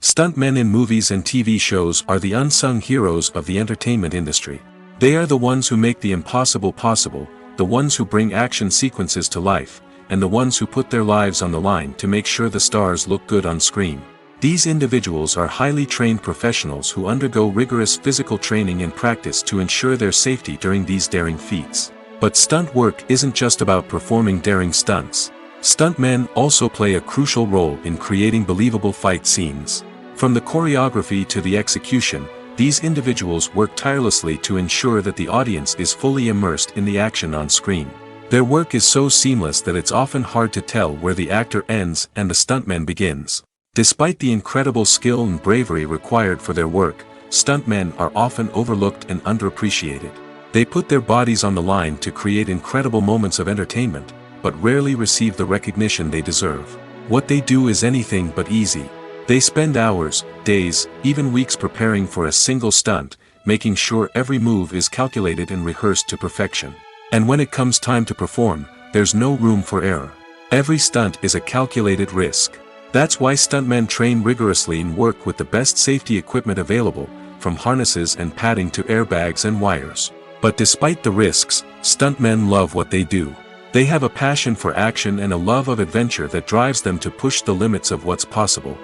Stuntmen in movies and TV shows are the unsung heroes of the entertainment industry. They are the ones who make the impossible possible, the ones who bring action sequences to life, and the ones who put their lives on the line to make sure the stars look good on screen. These individuals are highly trained professionals who undergo rigorous physical training and practice to ensure their safety during these daring feats. But stunt work isn't just about performing daring stunts. Stuntmen also play a crucial role in creating believable fight scenes. From the choreography to the execution, these individuals work tirelessly to ensure that the audience is fully immersed in the action on screen. Their work is so seamless that it's often hard to tell where the actor ends and the stuntman begins. Despite the incredible skill and bravery required for their work, stuntmen are often overlooked and underappreciated. They put their bodies on the line to create incredible moments of entertainment, but rarely receive the recognition they deserve. What they do is anything but easy. They spend hours, days, even weeks preparing for a single stunt, making sure every move is calculated and rehearsed to perfection. And when it comes time to perform, there's no room for error. Every stunt is a calculated risk. That's why stuntmen train rigorously and work with the best safety equipment available, from harnesses and padding to airbags and wires. But despite the risks, stuntmen love what they do. They have a passion for action and a love of adventure that drives them to push the limits of what's possible.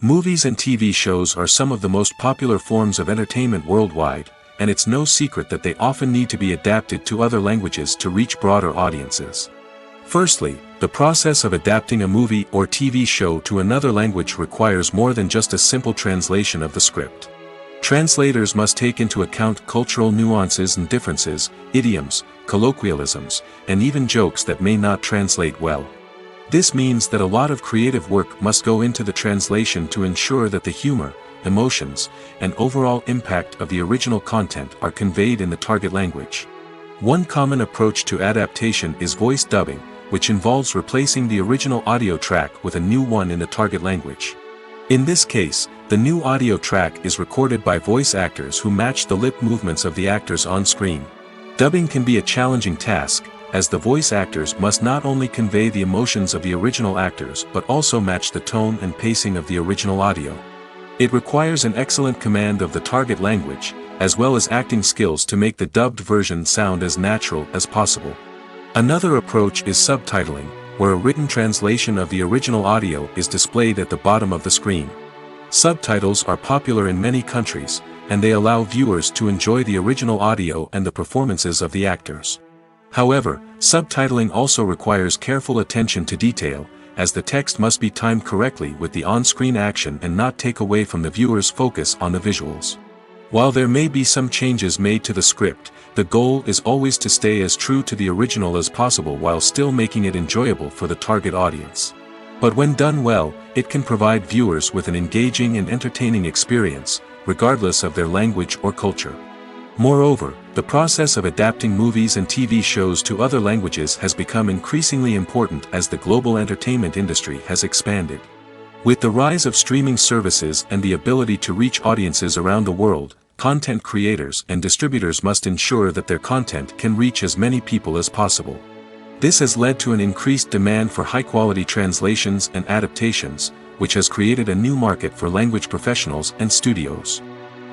Movies and TV shows are some of the most popular forms of entertainment worldwide, and it's no secret that they often need to be adapted to other languages to reach broader audiences. Firstly, the process of adapting a movie or TV show to another language requires more than just a simple translation of the script. Translators must take into account cultural nuances and differences, idioms, colloquialisms, and even jokes that may not translate well. This means that a lot of creative work must go into the translation to ensure that the humor, emotions, and overall impact of the original content are conveyed in the target language. One common approach to adaptation is voice dubbing, which involves replacing the original audio track with a new one in the target language. In this case, the new audio track is recorded by voice actors who match the lip movements of the actors on screen. Dubbing can be a challenging task, as the voice actors must not only convey the emotions of the original actors but also match the tone and pacing of the original audio. It requires an excellent command of the target language, as well as acting skills to make the dubbed version sound as natural as possible. Another approach is subtitling, where a written translation of the original audio is displayed at the bottom of the screen. Subtitles are popular in many countries, and they allow viewers to enjoy the original audio and the performances of the actors. However, subtitling also requires careful attention to detail, as the text must be timed correctly with the on-screen action and not take away from the viewer's focus on the visuals. While there may be some changes made to the script, the goal is always to stay as true to the original as possible while still making it enjoyable for the target audience. But when done well, it can provide viewers with an engaging and entertaining experience, regardless of their language or culture. Moreover, the process of adapting movies and TV shows to other languages has become increasingly important as the global entertainment industry has expanded. With the rise of streaming services and the ability to reach audiences around the world, content creators and distributors must ensure that their content can reach as many people as possible. This has led to an increased demand for high-quality translations and adaptations, which has created a new market for language professionals and studios.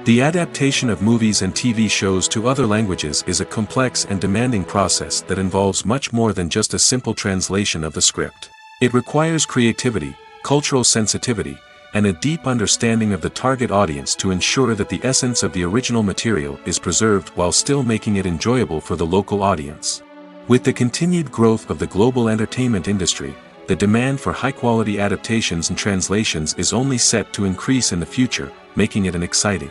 The adaptation of movies and TV shows to other languages is a complex and demanding process that involves much more than just a simple translation of the script. It requires creativity, cultural sensitivity, and a deep understanding of the target audience to ensure that the essence of the original material is preserved while still making it enjoyable for the local audience. With the continued growth of the global entertainment industry, the demand for high-quality adaptations and translations is only set to increase in the future, making it an exciting.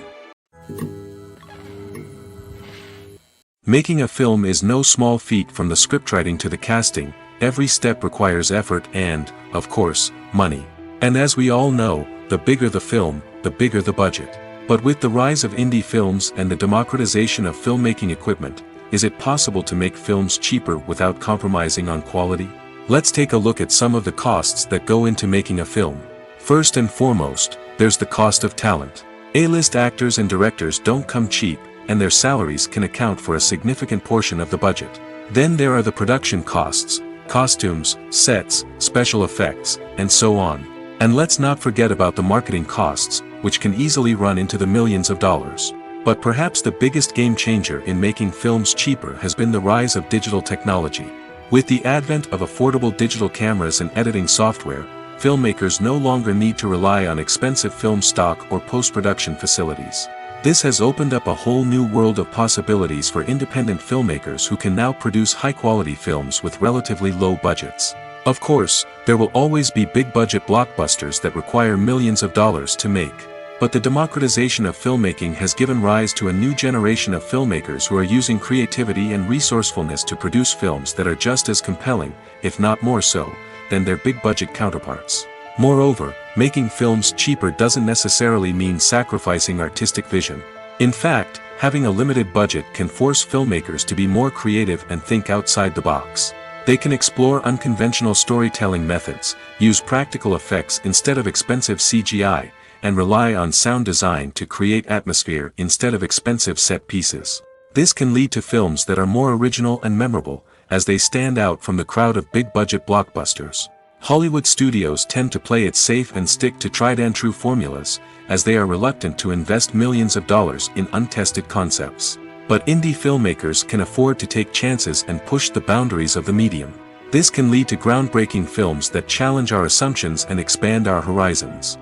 Making a film is no small feat. From the scriptwriting to the casting, every step requires effort and, of course, money. And as we all know, the bigger the film, the bigger the budget. But with the rise of indie films and the democratization of filmmaking equipment, is it possible to make films cheaper without compromising on quality? Let's take a look at some of the costs that go into making a film. First and foremost, there's the cost of talent. A-list actors and directors don't come cheap, and their salaries can account for a significant portion of the budget. Then there are the production costs, costumes, sets, special effects, and so on. And let's not forget about the marketing costs, which can easily run into the millions of dollars. But perhaps the biggest game changer in making films cheaper has been the rise of digital technology. With the advent of affordable digital cameras and editing software, filmmakers no longer need to rely on expensive film stock or post-production facilities. This has opened up a whole new world of possibilities for independent filmmakers who can now produce high-quality films with relatively low budgets. Of course, there will always be big-budget blockbusters that require millions of dollars to make. But the democratization of filmmaking has given rise to a new generation of filmmakers who are using creativity and resourcefulness to produce films that are just as compelling, if not more so, than their big-budget counterparts. Moreover, making films cheaper doesn't necessarily mean sacrificing artistic vision. In fact, having a limited budget can force filmmakers to be more creative and think outside the box. They can explore unconventional storytelling methods, use practical effects instead of expensive CGI, and rely on sound design to create atmosphere instead of expensive set pieces. This can lead to films that are more original and memorable, as they stand out from the crowd of big-budget blockbusters. Hollywood studios tend to play it safe and stick to tried-and-true formulas, as they are reluctant to invest millions of dollars in untested concepts. But indie filmmakers can afford to take chances and push the boundaries of the medium. This can lead to groundbreaking films that challenge our assumptions and expand our horizons.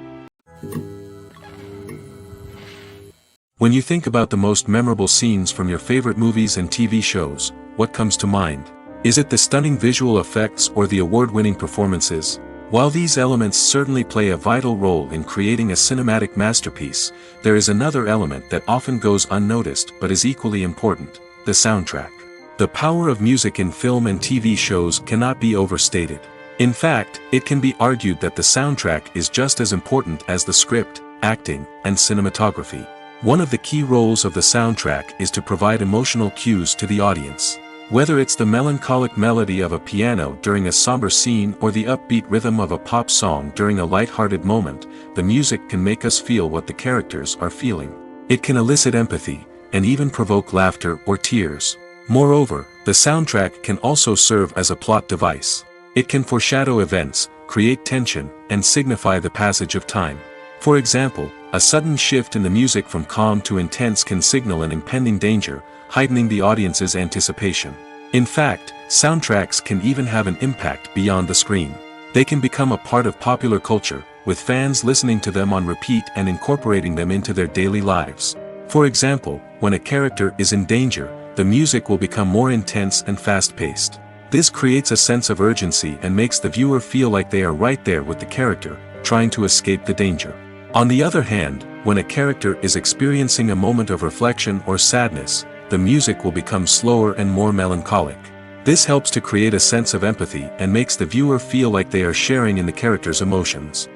When you think about the most memorable scenes from your favorite movies and TV shows, what comes to mind? Is it the stunning visual effects or the award-winning performances? While these elements certainly play a vital role in creating a cinematic masterpiece, there is another element that often goes unnoticed but is equally important: the soundtrack. The power of music in film and TV shows cannot be overstated. In fact, it can be argued that the soundtrack is just as important as the script, acting, and cinematography. One of the key roles of the soundtrack is to provide emotional cues to the audience. Whether it's the melancholic melody of a piano during a somber scene or the upbeat rhythm of a pop song during a light-hearted moment, the music can make us feel what the characters are feeling. It can elicit empathy, and even provoke laughter or tears. Moreover, the soundtrack can also serve as a plot device. It can foreshadow events, create tension, and signify the passage of time. For example, a sudden shift in the music from calm to intense can signal an impending danger, heightening the audience's anticipation. In fact, soundtracks can even have an impact beyond the screen. They can become a part of popular culture, with fans listening to them on repeat and incorporating them into their daily lives. For example, when a character is in danger, the music will become more intense and fast-paced. This creates a sense of urgency and makes the viewer feel like they are right there with the character, trying to escape the danger. On the other hand, when a character is experiencing a moment of reflection or sadness, the music will become slower and more melancholic. This helps to create a sense of empathy and makes the viewer feel like they are sharing in the character's emotions.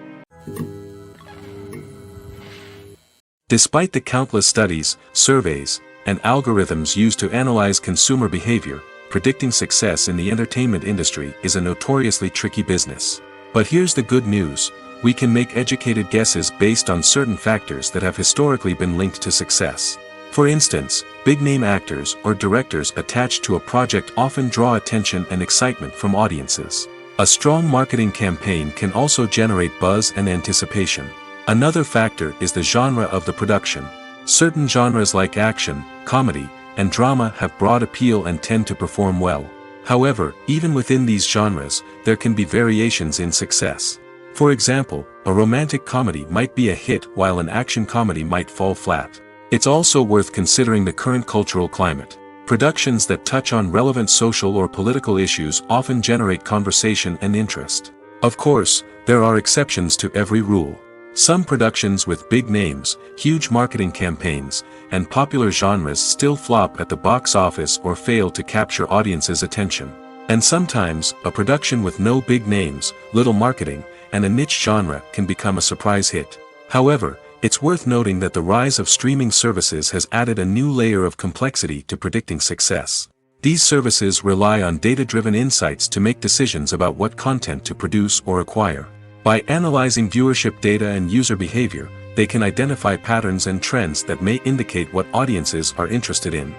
Despite the countless studies, surveys, and algorithms used to analyze consumer behavior, predicting success in the entertainment industry is a notoriously tricky business. But here's the good news: we can make educated guesses based on certain factors that have historically been linked to success. For instance, big-name actors or directors attached to a project often draw attention and excitement from audiences. A strong marketing campaign can also generate buzz and anticipation. Another factor is the genre of the production. Certain genres like action, comedy, and drama have broad appeal and tend to perform well. However, even within these genres, there can be variations in success. For example, a romantic comedy might be a hit while an action comedy might fall flat. It's also worth considering the current cultural climate. Productions that touch on relevant social or political issues often generate conversation and interest. Of course, there are exceptions to every rule. Some productions with big names, huge marketing campaigns, and popular genres still flop at the box office or fail to capture audiences' attention. And sometimes, a production with no big names, little marketing, and a niche genre can become a surprise hit. However, it's worth noting that the rise of streaming services has added a new layer of complexity to predicting success. These services rely on data-driven insights to make decisions about what content to produce or acquire. By analyzing viewership data and user behavior, they can identify patterns and trends that may indicate what audiences are interested in.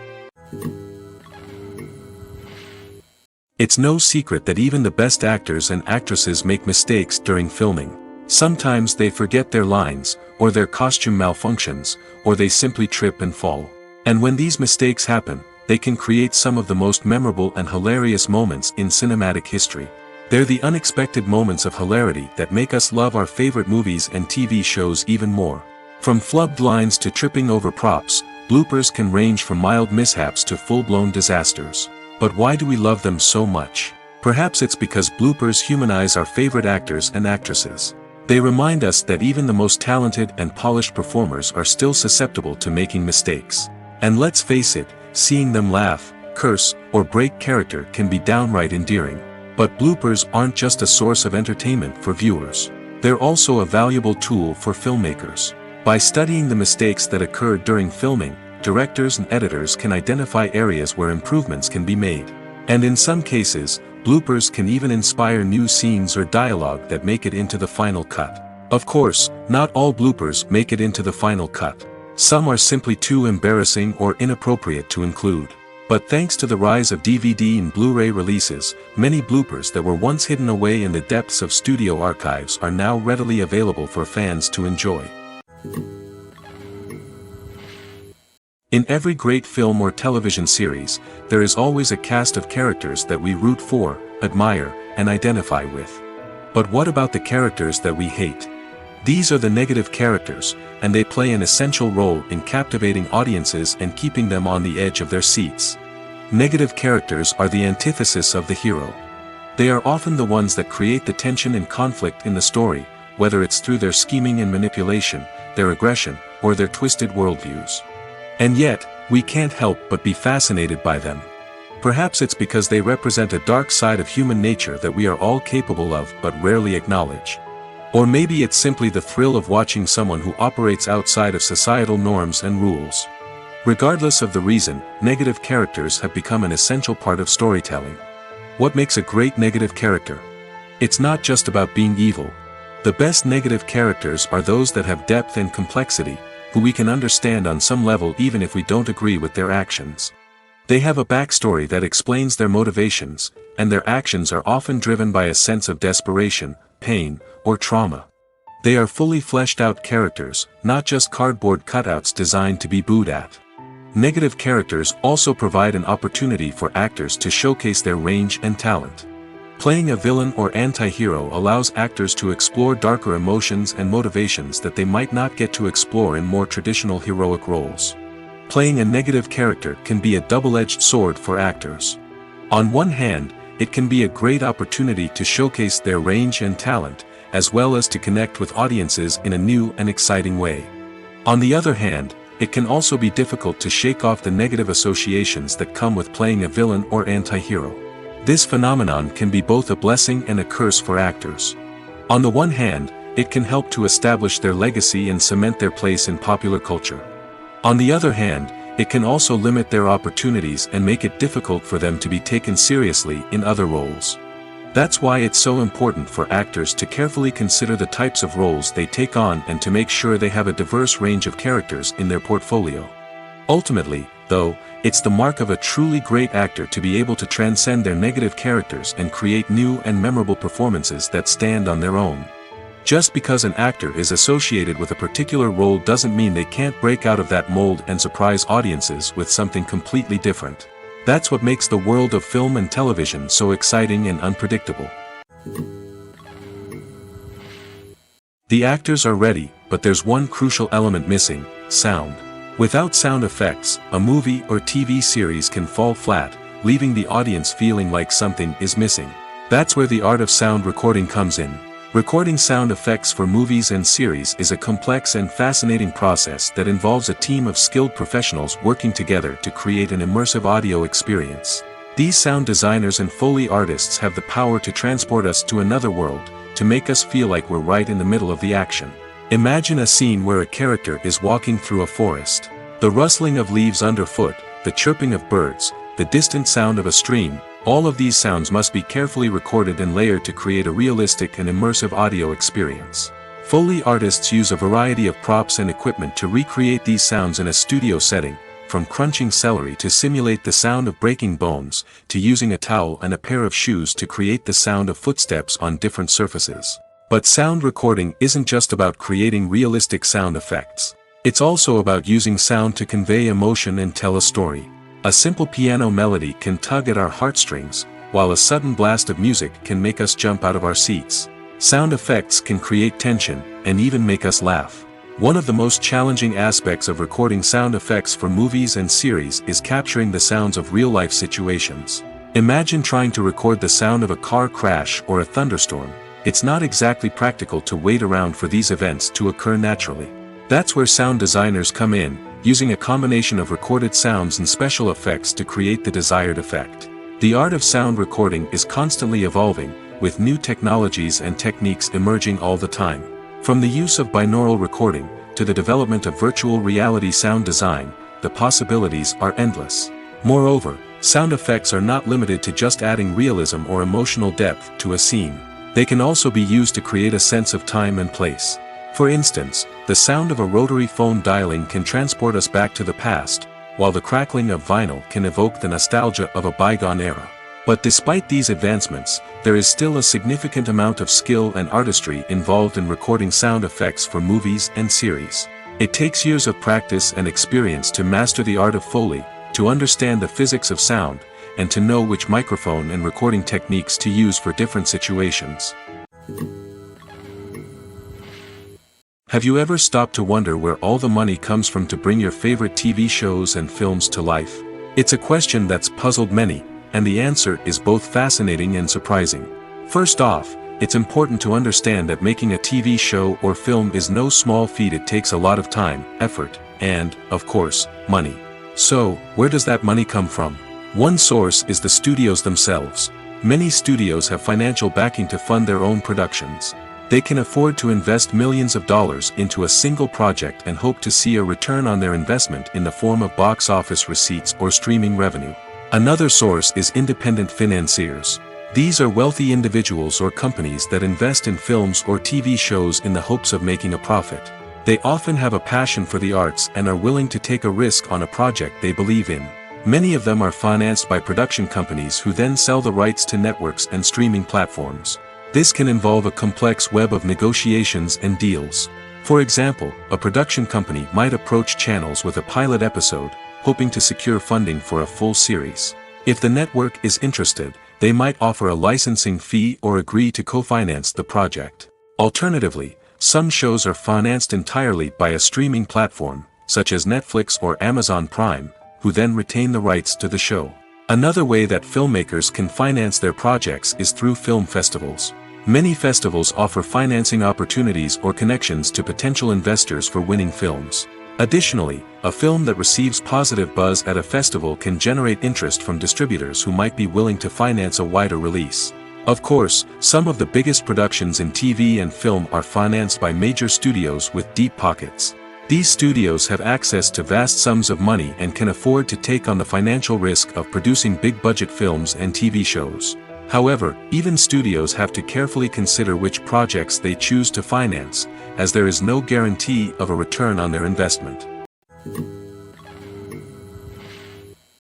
It's no secret that even the best actors and actresses make mistakes during filming. Sometimes they forget their lines, or their costume malfunctions, or they simply trip and fall. And when these mistakes happen, they can create some of the most memorable and hilarious moments in cinematic history. They're the unexpected moments of hilarity that make us love our favorite movies and TV shows even more. From flubbed lines to tripping over props, bloopers can range from mild mishaps to full-blown disasters. But why do we love them so much? Perhaps it's because bloopers humanize our favorite actors and actresses. They remind us that even the most talented and polished performers are still susceptible to making mistakes. And let's face it, seeing them laugh, curse, or break character can be downright endearing. But bloopers aren't just a source of entertainment for viewers. They're also a valuable tool for filmmakers. By studying the mistakes that occurred during filming, directors and editors can identify areas where improvements can be made. And in some cases, bloopers can even inspire new scenes or dialogue that make it into the final cut. Of course, not all bloopers make it into the final cut. Some are simply too embarrassing or inappropriate to include. But thanks to the rise of DVD and Blu-ray releases, many bloopers that were once hidden away in the depths of studio archives are now readily available for fans to enjoy. In every great film or television series, there is always a cast of characters that we root for, admire, and identify with. But what about the characters that we hate? These are the negative characters, and they play an essential role in captivating audiences and keeping them on the edge of their seats. Negative characters are the antithesis of the hero. They are often the ones that create the tension and conflict in the story, whether it's through their scheming and manipulation, their aggression, or their twisted worldviews. And yet, we can't help but be fascinated by them. Perhaps it's because they represent a dark side of human nature that we are all capable of but rarely acknowledge. Or maybe it's simply the thrill of watching someone who operates outside of societal norms and rules. Regardless of the reason, negative characters have become an essential part of storytelling. What makes a great negative character? It's not just about being evil. The best negative characters are those that have depth and complexity, who we can understand on some level even if we don't agree with their actions. They have a backstory that explains their motivations, and their actions are often driven by a sense of desperation, pain, or trauma. They are fully fleshed out characters, not just cardboard cutouts designed to be booed at. Negative characters also provide an opportunity for actors to showcase their range and talent. Playing a villain or anti-hero allows actors to explore darker emotions and motivations that they might not get to explore in more traditional heroic roles. Playing a negative character can be a double-edged sword for actors. On one hand, it can be a great opportunity to showcase their range and talent, as well as to connect with audiences in a new and exciting way. On the other hand, it can also be difficult to shake off the negative associations that come with playing a villain or anti-hero. This phenomenon can be both a blessing and a curse for actors. On the one hand, it can help to establish their legacy and cement their place in popular culture. On the other hand, it can also limit their opportunities and make it difficult for them to be taken seriously in other roles. That's why it's so important for actors to carefully consider the types of roles they take on and to make sure they have a diverse range of characters in their portfolio. Ultimately, though, it's the mark of a truly great actor to be able to transcend their negative characters and create new and memorable performances that stand on their own. Just because an actor is associated with a particular role doesn't mean they can't break out of that mold and surprise audiences with something completely different. That's what makes the world of film and television so exciting and unpredictable. The actors are ready, but there's one crucial element missing: sound. Without sound effects, a movie or TV series can fall flat, leaving the audience feeling like something is missing. That's where the art of sound recording comes in. Recording sound effects for movies and series is a complex and fascinating process that involves a team of skilled professionals working together to create an immersive audio experience. These sound designers and Foley artists have the power to transport us to another world, to make us feel like we're right in the middle of the action. Imagine a scene where a character is walking through a forest. The rustling of leaves underfoot, the chirping of birds, the distant sound of a stream, all of these sounds must be carefully recorded and layered to create a realistic and immersive audio experience. Foley artists use a variety of props and equipment to recreate these sounds in a studio setting, from crunching celery to simulate the sound of breaking bones, to using a towel and a pair of shoes to create the sound of footsteps on different surfaces. But sound recording isn't just about creating realistic sound effects. It's also about using sound to convey emotion and tell a story. A simple piano melody can tug at our heartstrings, while a sudden blast of music can make us jump out of our seats. Sound effects can create tension, and even make us laugh. One of the most challenging aspects of recording sound effects for movies and series is capturing the sounds of real-life situations. Imagine trying to record the sound of a car crash or a thunderstorm. It's not exactly practical to wait around for these events to occur naturally. That's where sound designers come in, using a combination of recorded sounds and special effects to create the desired effect. The art of sound recording is constantly evolving, with new technologies and techniques emerging all the time. From the use of binaural recording, to the development of virtual reality sound design, the possibilities are endless. Moreover, sound effects are not limited to just adding realism or emotional depth to a scene. They can also be used to create a sense of time and place. For instance, the sound of a rotary phone dialing can transport us back to the past, while the crackling of vinyl can evoke the nostalgia of a bygone era. But despite these advancements, there is still a significant amount of skill and artistry involved in recording sound effects for movies and series. It takes years of practice and experience to master the art of Foley, to understand the physics of sound, and to know which microphone and recording techniques to use for different situations. Have you ever stopped to wonder where all the money comes from to bring your favorite TV shows and films to life? It's a question that's puzzled many, and the answer is both fascinating and surprising. First off, it's important to understand that making a TV show or film is no small feat. It takes a lot of time, effort, and, of course, money. So, where does that money come from? One source is the studios themselves. Many studios have financial backing to fund their own productions. They can afford to invest millions of dollars into a single project and hope to see a return on their investment in the form of box office receipts or streaming revenue. Another source is independent financiers. These are wealthy individuals or companies that invest in films or TV shows in the hopes of making a profit. They often have a passion for the arts and are willing to take a risk on a project they believe in. Many of them are financed by production companies who then sell the rights to networks and streaming platforms. This can involve a complex web of negotiations and deals. For example, a production company might approach channels with a pilot episode, hoping to secure funding for a full series. If the network is interested, they might offer a licensing fee or agree to co-finance the project. Alternatively, some shows are financed entirely by a streaming platform, such as Netflix or Amazon Prime, who then retain the rights to the show. Another way that filmmakers can finance their projects is through film festivals. Many festivals offer financing opportunities or connections to potential investors for winning films. Additionally, a film that receives positive buzz at a festival can generate interest from distributors who might be willing to finance a wider release. Of course, some of the biggest productions in TV and film are financed by major studios with deep pockets. These studios have access to vast sums of money and can afford to take on the financial risk of producing big-budget films and TV shows. However, even studios have to carefully consider which projects they choose to finance, as there is no guarantee of a return on their investment.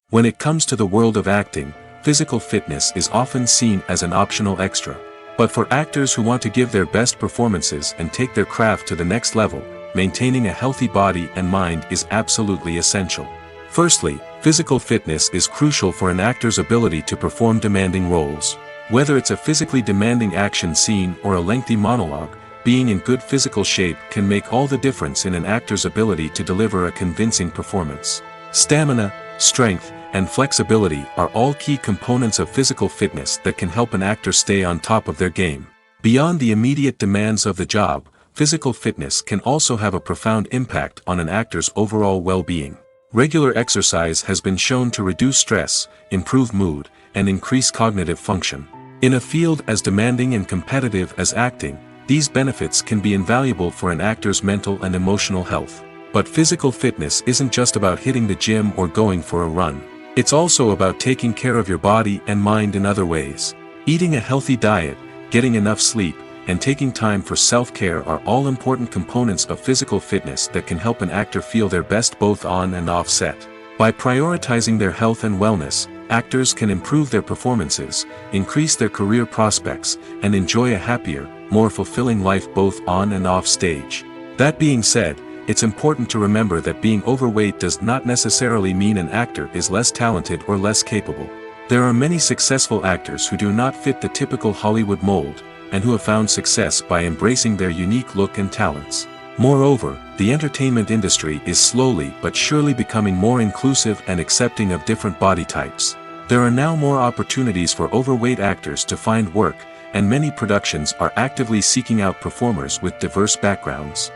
When it comes to the world of acting, physical fitness is often seen as an optional extra. But for actors who want to give their best performances and take their craft to the next level, maintaining a healthy body and mind is absolutely essential. Firstly, physical fitness is crucial for an actor's ability to perform demanding roles. Whether it's a physically demanding action scene or a lengthy monologue, being in good physical shape can make all the difference in an actor's ability to deliver a convincing performance. Stamina, strength, and flexibility are all key components of physical fitness that can help an actor stay on top of their game. Beyond the immediate demands of the job, physical fitness can also have a profound impact on an actor's overall well-being. Regular exercise has been shown to reduce stress, improve mood, and increase cognitive function. In a field as demanding and competitive as acting, these benefits can be invaluable for an actor's mental and emotional health. But physical fitness isn't just about hitting the gym or going for a run. It's also about taking care of your body and mind in other ways. Eating a healthy diet, getting enough sleep, and taking time for self-care are all important components of physical fitness that can help an actor feel their best both on and off set. By prioritizing their health and wellness, actors can improve their performances, increase their career prospects, and enjoy a happier, more fulfilling life both on and off stage. That being said, it's important to remember that being overweight does not necessarily mean an actor is less talented or less capable. There are many successful actors who do not fit the typical Hollywood mold, and who have found success by embracing their unique look and talents. Moreover, the entertainment industry is slowly but surely becoming more inclusive and accepting of different body types. There are now more opportunities for overweight actors to find work, and many productions are actively seeking out performers with diverse backgrounds.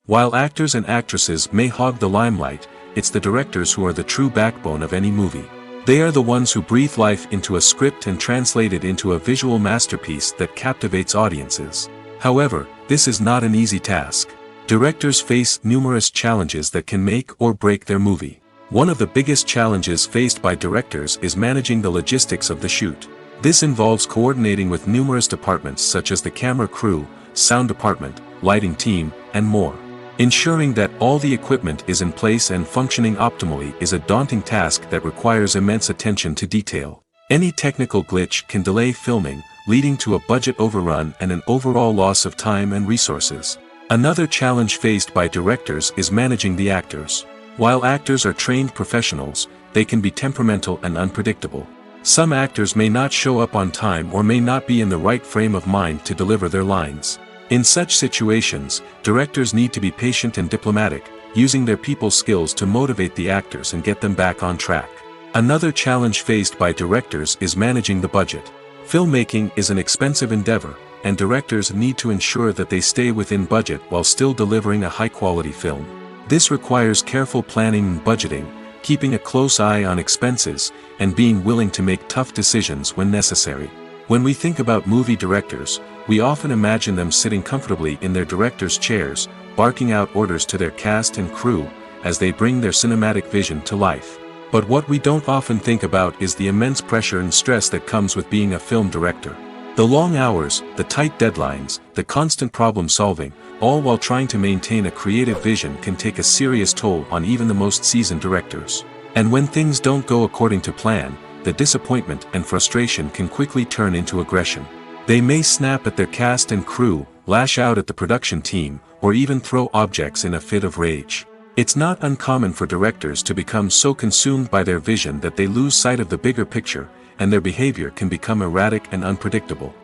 While actors and actresses may hog the limelight, it's the directors who are the true backbone of any movie. They are the ones who breathe life into a script and translate it into a visual masterpiece that captivates audiences. However, this is not an easy task. Directors face numerous challenges that can make or break their movie. One of the biggest challenges faced by directors is managing the logistics of the shoot. This involves coordinating with numerous departments such as the camera crew, sound department, lighting team, and more. Ensuring that all the equipment is in place and functioning optimally is a daunting task that requires immense attention to detail. Any technical glitch can delay filming, leading to a budget overrun and an overall loss of time and resources. Another challenge faced by directors is managing the actors. While actors are trained professionals, they can be temperamental and unpredictable. Some actors may not show up on time or may not be in the right frame of mind to deliver their lines. In such situations, directors need to be patient and diplomatic, using their people skills to motivate the actors and get them back on track. Another challenge faced by directors is managing the budget. Filmmaking is an expensive endeavor, and directors need to ensure that they stay within budget while still delivering a high-quality film. This requires careful planning and budgeting, keeping a close eye on expenses, and being willing to make tough decisions when necessary. When we think about movie directors, we often imagine them sitting comfortably in their director's chairs, barking out orders to their cast and crew, as they bring their cinematic vision to life. But what we don't often think about is the immense pressure and stress that comes with being a film director. The long hours, the tight deadlines, the constant problem solving, all while trying to maintain a creative vision can take a serious toll on even the most seasoned directors. And when things don't go according to plan, the disappointment and frustration can quickly turn into aggression. They may snap at their cast and crew, lash out at the production team, or even throw objects in a fit of rage. It's not uncommon for directors to become so consumed by their vision that they lose sight of the bigger picture, and their behavior can become erratic and unpredictable.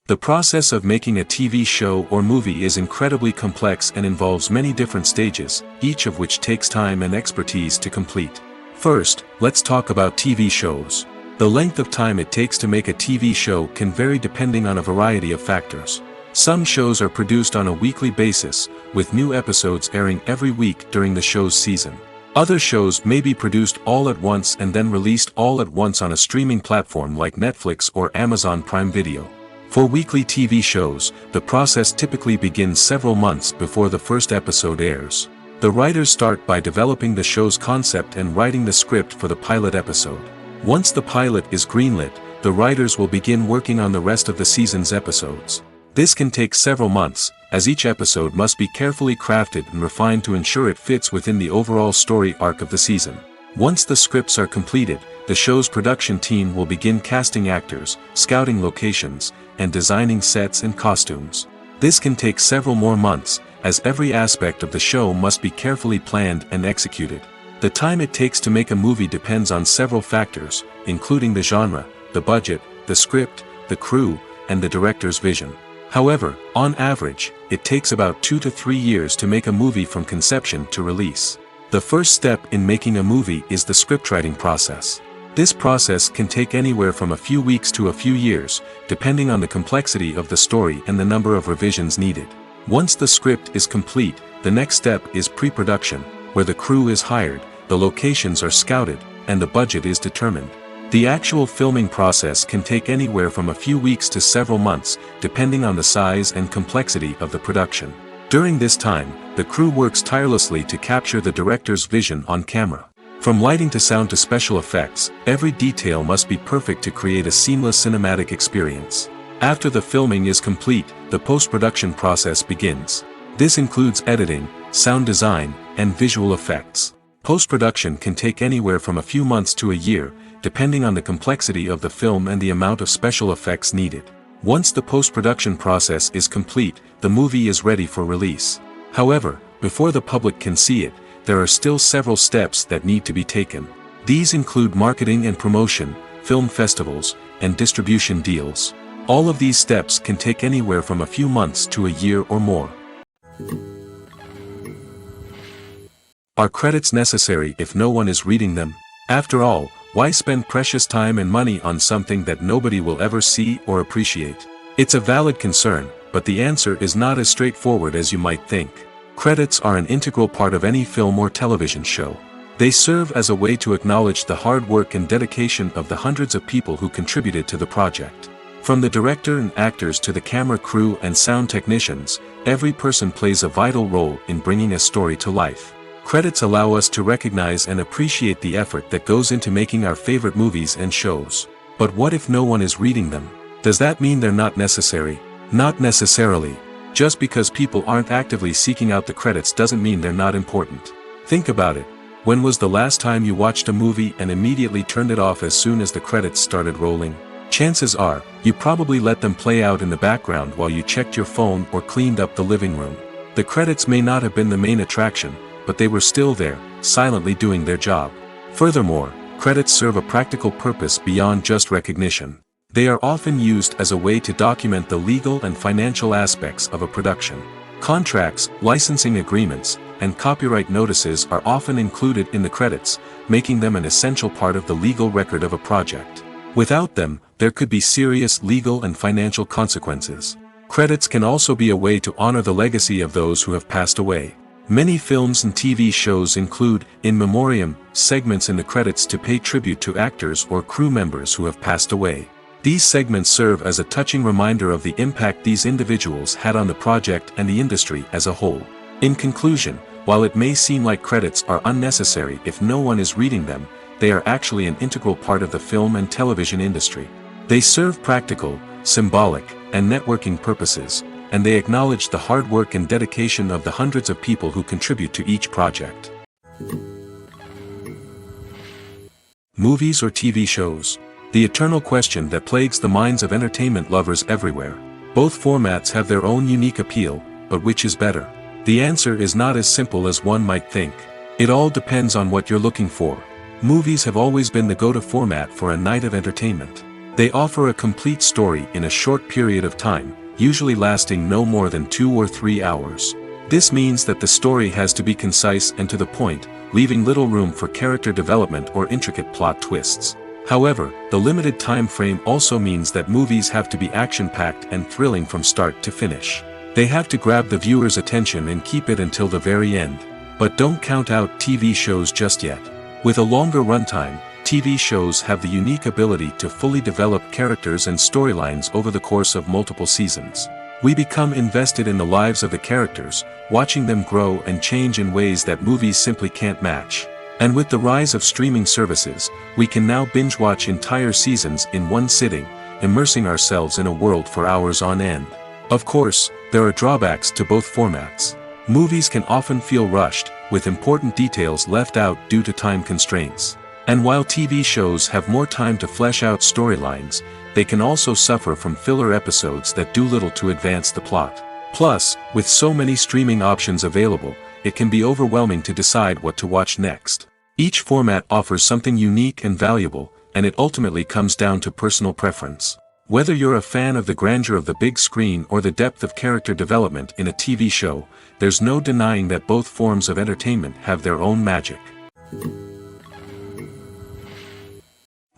The process of making a TV show or movie is incredibly complex and involves many different stages, each of which takes time and expertise to complete. First, let's talk about TV shows. The length of time it takes to make a TV show can vary depending on a variety of factors. Some shows are produced on a weekly basis, with new episodes airing every week during the show's season. Other shows may be produced all at once and then released all at once on a streaming platform like Netflix or Amazon Prime Video. For weekly TV shows, the process typically begins several months before the first episode airs. The writers start by developing the show's concept and writing the script for the pilot episode. Once the pilot is greenlit, the writers will begin working on the rest of the season's episodes. This can take several months, as each episode must be carefully crafted and refined to ensure it fits within the overall story arc of the season. Once the scripts are completed, the show's production team will begin casting actors, scouting locations, and designing sets and costumes. This can take several more months, as every aspect of the show must be carefully planned and executed. The time it takes to make a movie depends on several factors, including the genre, the budget, the script, the crew, and the director's vision. However, on average, it takes about 2 to 3 years to make a movie from conception to release. The first step in making a movie is the scriptwriting process. This process can take anywhere from a few weeks to a few years, depending on the complexity of the story and the number of revisions needed. Once the script is complete, the next step is pre-production, where the crew is hired, the locations are scouted, and the budget is determined. The actual filming process can take anywhere from a few weeks to several months, depending on the size and complexity of the production. During this time, the crew works tirelessly to capture the director's vision on camera. From lighting to sound to special effects, every detail must be perfect to create a seamless cinematic experience. After the filming is complete, the post-production process begins. This includes editing, sound design, and visual effects. Post-production can take anywhere from a few months to a year, depending on the complexity of the film and the amount of special effects needed. Once the post-production process is complete, the movie is ready for release. However, before the public can see it, there are still several steps that need to be taken. These include marketing and promotion, film festivals, and distribution deals. All of these steps can take anywhere from a few months to a year or more. Are credits necessary if no one is reading them? After all, why spend precious time and money on something that nobody will ever see or appreciate? It's a valid concern, but the answer is not as straightforward as you might think. Credits are an integral part of any film or television show. They serve as a way to acknowledge the hard work and dedication of the hundreds of people who contributed to the project. From the director and actors to the camera crew and sound technicians, every person plays a vital role in bringing a story to life. Credits allow us to recognize and appreciate the effort that goes into making our favorite movies and shows. But what if no one is reading them? Does that mean they're not necessary? Not necessarily. Just because people aren't actively seeking out the credits doesn't mean they're not important. Think about it. When was the last time you watched a movie and immediately turned it off as soon as the credits started rolling? Chances are, you probably let them play out in the background while you checked your phone or cleaned up the living room. The credits may not have been the main attraction, but they were still there, silently doing their job. Furthermore, credits serve a practical purpose beyond just recognition. They are often used as a way to document the legal and financial aspects of a production. Contracts, licensing agreements, and copyright notices are often included in the credits, making them an essential part of the legal record of a project. Without them, there could be serious legal and financial consequences. Credits can also be a way to honor the legacy of those who have passed away. Many films and TV shows include, in memoriam, segments in the credits to pay tribute to actors or crew members who have passed away. These segments serve as a touching reminder of the impact these individuals had on the project and the industry as a whole. In conclusion, while it may seem like credits are unnecessary if no one is reading them, they are actually an integral part of the film and television industry. They serve practical, symbolic, and networking purposes, and they acknowledge the hard work and dedication of the hundreds of people who contribute to each project. Movies or TV shows? The eternal question that plagues the minds of entertainment lovers everywhere. Both formats have their own unique appeal, but which is better? The answer is not as simple as one might think. It all depends on what you're looking for. Movies have always been the go-to format for a night of entertainment. They offer a complete story in a short period of time, usually lasting no more than 2 or 3 hours. This means that the story has to be concise and to the point, leaving little room for character development or intricate plot twists. However, the limited time frame also means that movies have to be action-packed and thrilling from start to finish. They have to grab the viewer's attention and keep it until the very end. But don't count out TV shows just yet. With a longer runtime, TV shows have the unique ability to fully develop characters and storylines over the course of multiple seasons. We become invested in the lives of the characters, watching them grow and change in ways that movies simply can't match. And with the rise of streaming services, we can now binge-watch entire seasons in one sitting, immersing ourselves in a world for hours on end. Of course, there are drawbacks to both formats. Movies can often feel rushed, with important details left out due to time constraints. And while TV shows have more time to flesh out storylines, they can also suffer from filler episodes that do little to advance the plot. Plus, with so many streaming options available, it can be overwhelming to decide what to watch next. Each format offers something unique and valuable, and it ultimately comes down to personal preference. Whether you're a fan of the grandeur of the big screen or the depth of character development in a TV show, there's no denying that both forms of entertainment have their own magic.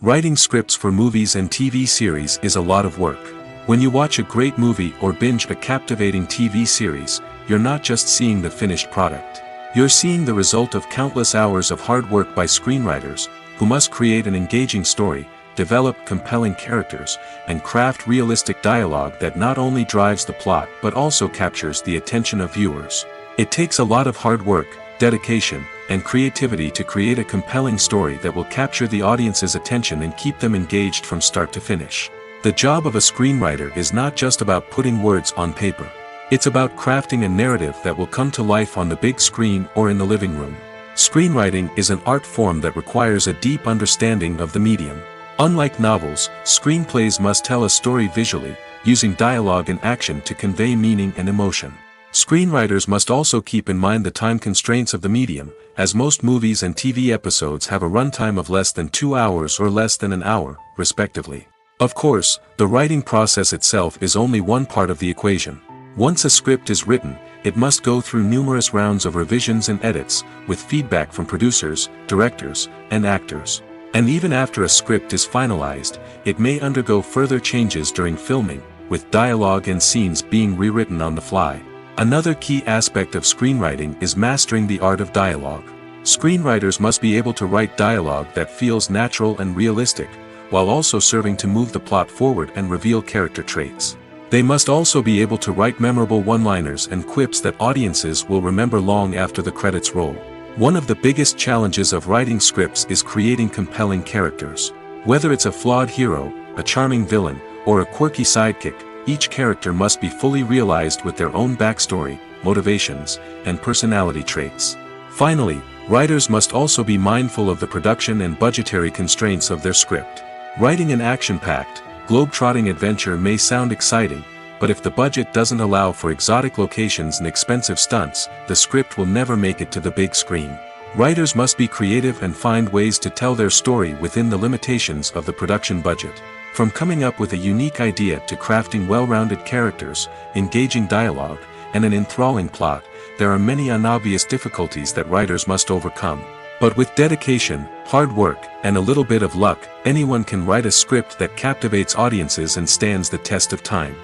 Writing scripts for movies and TV series is a lot of work. When you watch a great movie or binge a captivating TV series, you're not just seeing the finished product. You're seeing the result of countless hours of hard work by screenwriters, who must create an engaging story, develop compelling characters, and craft realistic dialogue that not only drives the plot but also captures the attention of viewers. It takes a lot of hard work, dedication, and creativity to create a compelling story that will capture the audience's attention and keep them engaged from start to finish. The job of a screenwriter is not just about putting words on paper. It's about crafting a narrative that will come to life on the big screen or in the living room. Screenwriting is an art form that requires a deep understanding of the medium. Unlike novels, screenplays must tell a story visually, using dialogue and action to convey meaning and emotion. Screenwriters must also keep in mind the time constraints of the medium, as most movies and TV episodes have a runtime of less than 2 hours or less than an hour, respectively. Of course, the writing process itself is only one part of the equation. Once a script is written, it must go through numerous rounds of revisions and edits, with feedback from producers, directors, and actors. And even after a script is finalized, it may undergo further changes during filming, with dialogue and scenes being rewritten on the fly. Another key aspect of screenwriting is mastering the art of dialogue. Screenwriters must be able to write dialogue that feels natural and realistic, while also serving to move the plot forward and reveal character traits. They must also be able to write memorable one-liners and quips that audiences will remember long after the credits roll. One of the biggest challenges of writing scripts is creating compelling characters. Whether it's a flawed hero, a charming villain, or a quirky sidekick, each character must be fully realized with their own backstory, motivations, and personality traits. Finally, writers must also be mindful of the production and budgetary constraints of their script. Writing an action-packed, globe-trotting adventure may sound exciting, but if the budget doesn't allow for exotic locations and expensive stunts, the script will never make it to the big screen. Writers must be creative and find ways to tell their story within the limitations of the production budget. From coming up with a unique idea to crafting well-rounded characters, engaging dialogue, and an enthralling plot, there are many unobvious difficulties that writers must overcome. But with dedication, hard work, and a little bit of luck, anyone can write a script that captivates audiences and stands the test of time.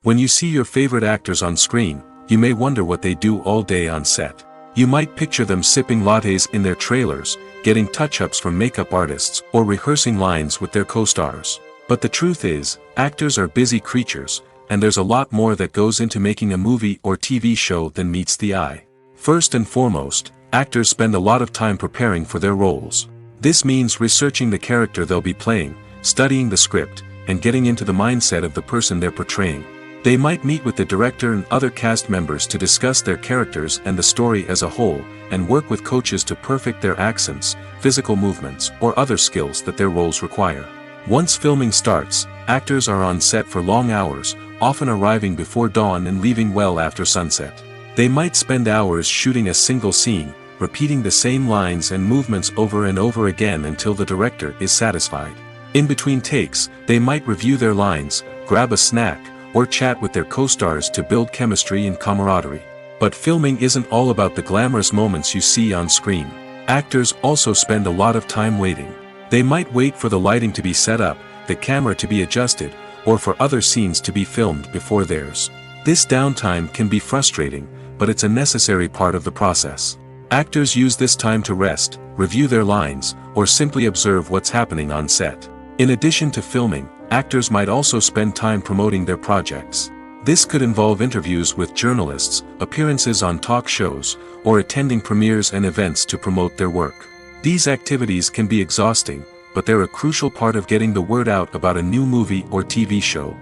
When you see your favorite actors on screen, you may wonder what they do all day on set. You might picture them sipping lattes in their trailers, getting touch-ups from makeup artists, or rehearsing lines with their co-stars. But the truth is, actors are busy creatures, and there's a lot more that goes into making a movie or TV show than meets the eye. First and foremost, actors spend a lot of time preparing for their roles. This means researching the character they'll be playing, studying the script, and getting into the mindset of the person they're portraying. They might meet with the director and other cast members to discuss their characters and the story as a whole, and work with coaches to perfect their accents, physical movements, or other skills that their roles require. Once filming starts, actors are on set for long hours, often arriving before dawn and leaving well after sunset. They might spend hours shooting a single scene, repeating the same lines and movements over and over again until the director is satisfied. In between takes, they might review their lines, grab a snack, or chat with their co-stars to build chemistry and camaraderie. But filming isn't all about the glamorous moments you see on screen. Actors also spend a lot of time waiting. They might wait for the lighting to be set up, the camera to be adjusted, or for other scenes to be filmed before theirs. This downtime can be frustrating, but it's a necessary part of the process. Actors use this time to rest, review their lines, or simply observe what's happening on set. In addition to filming, actors might also spend time promoting their projects. This could involve interviews with journalists, appearances on talk shows, or attending premieres and events to promote their work. These activities can be exhausting, but they're a crucial part of getting the word out about a new movie or TV show.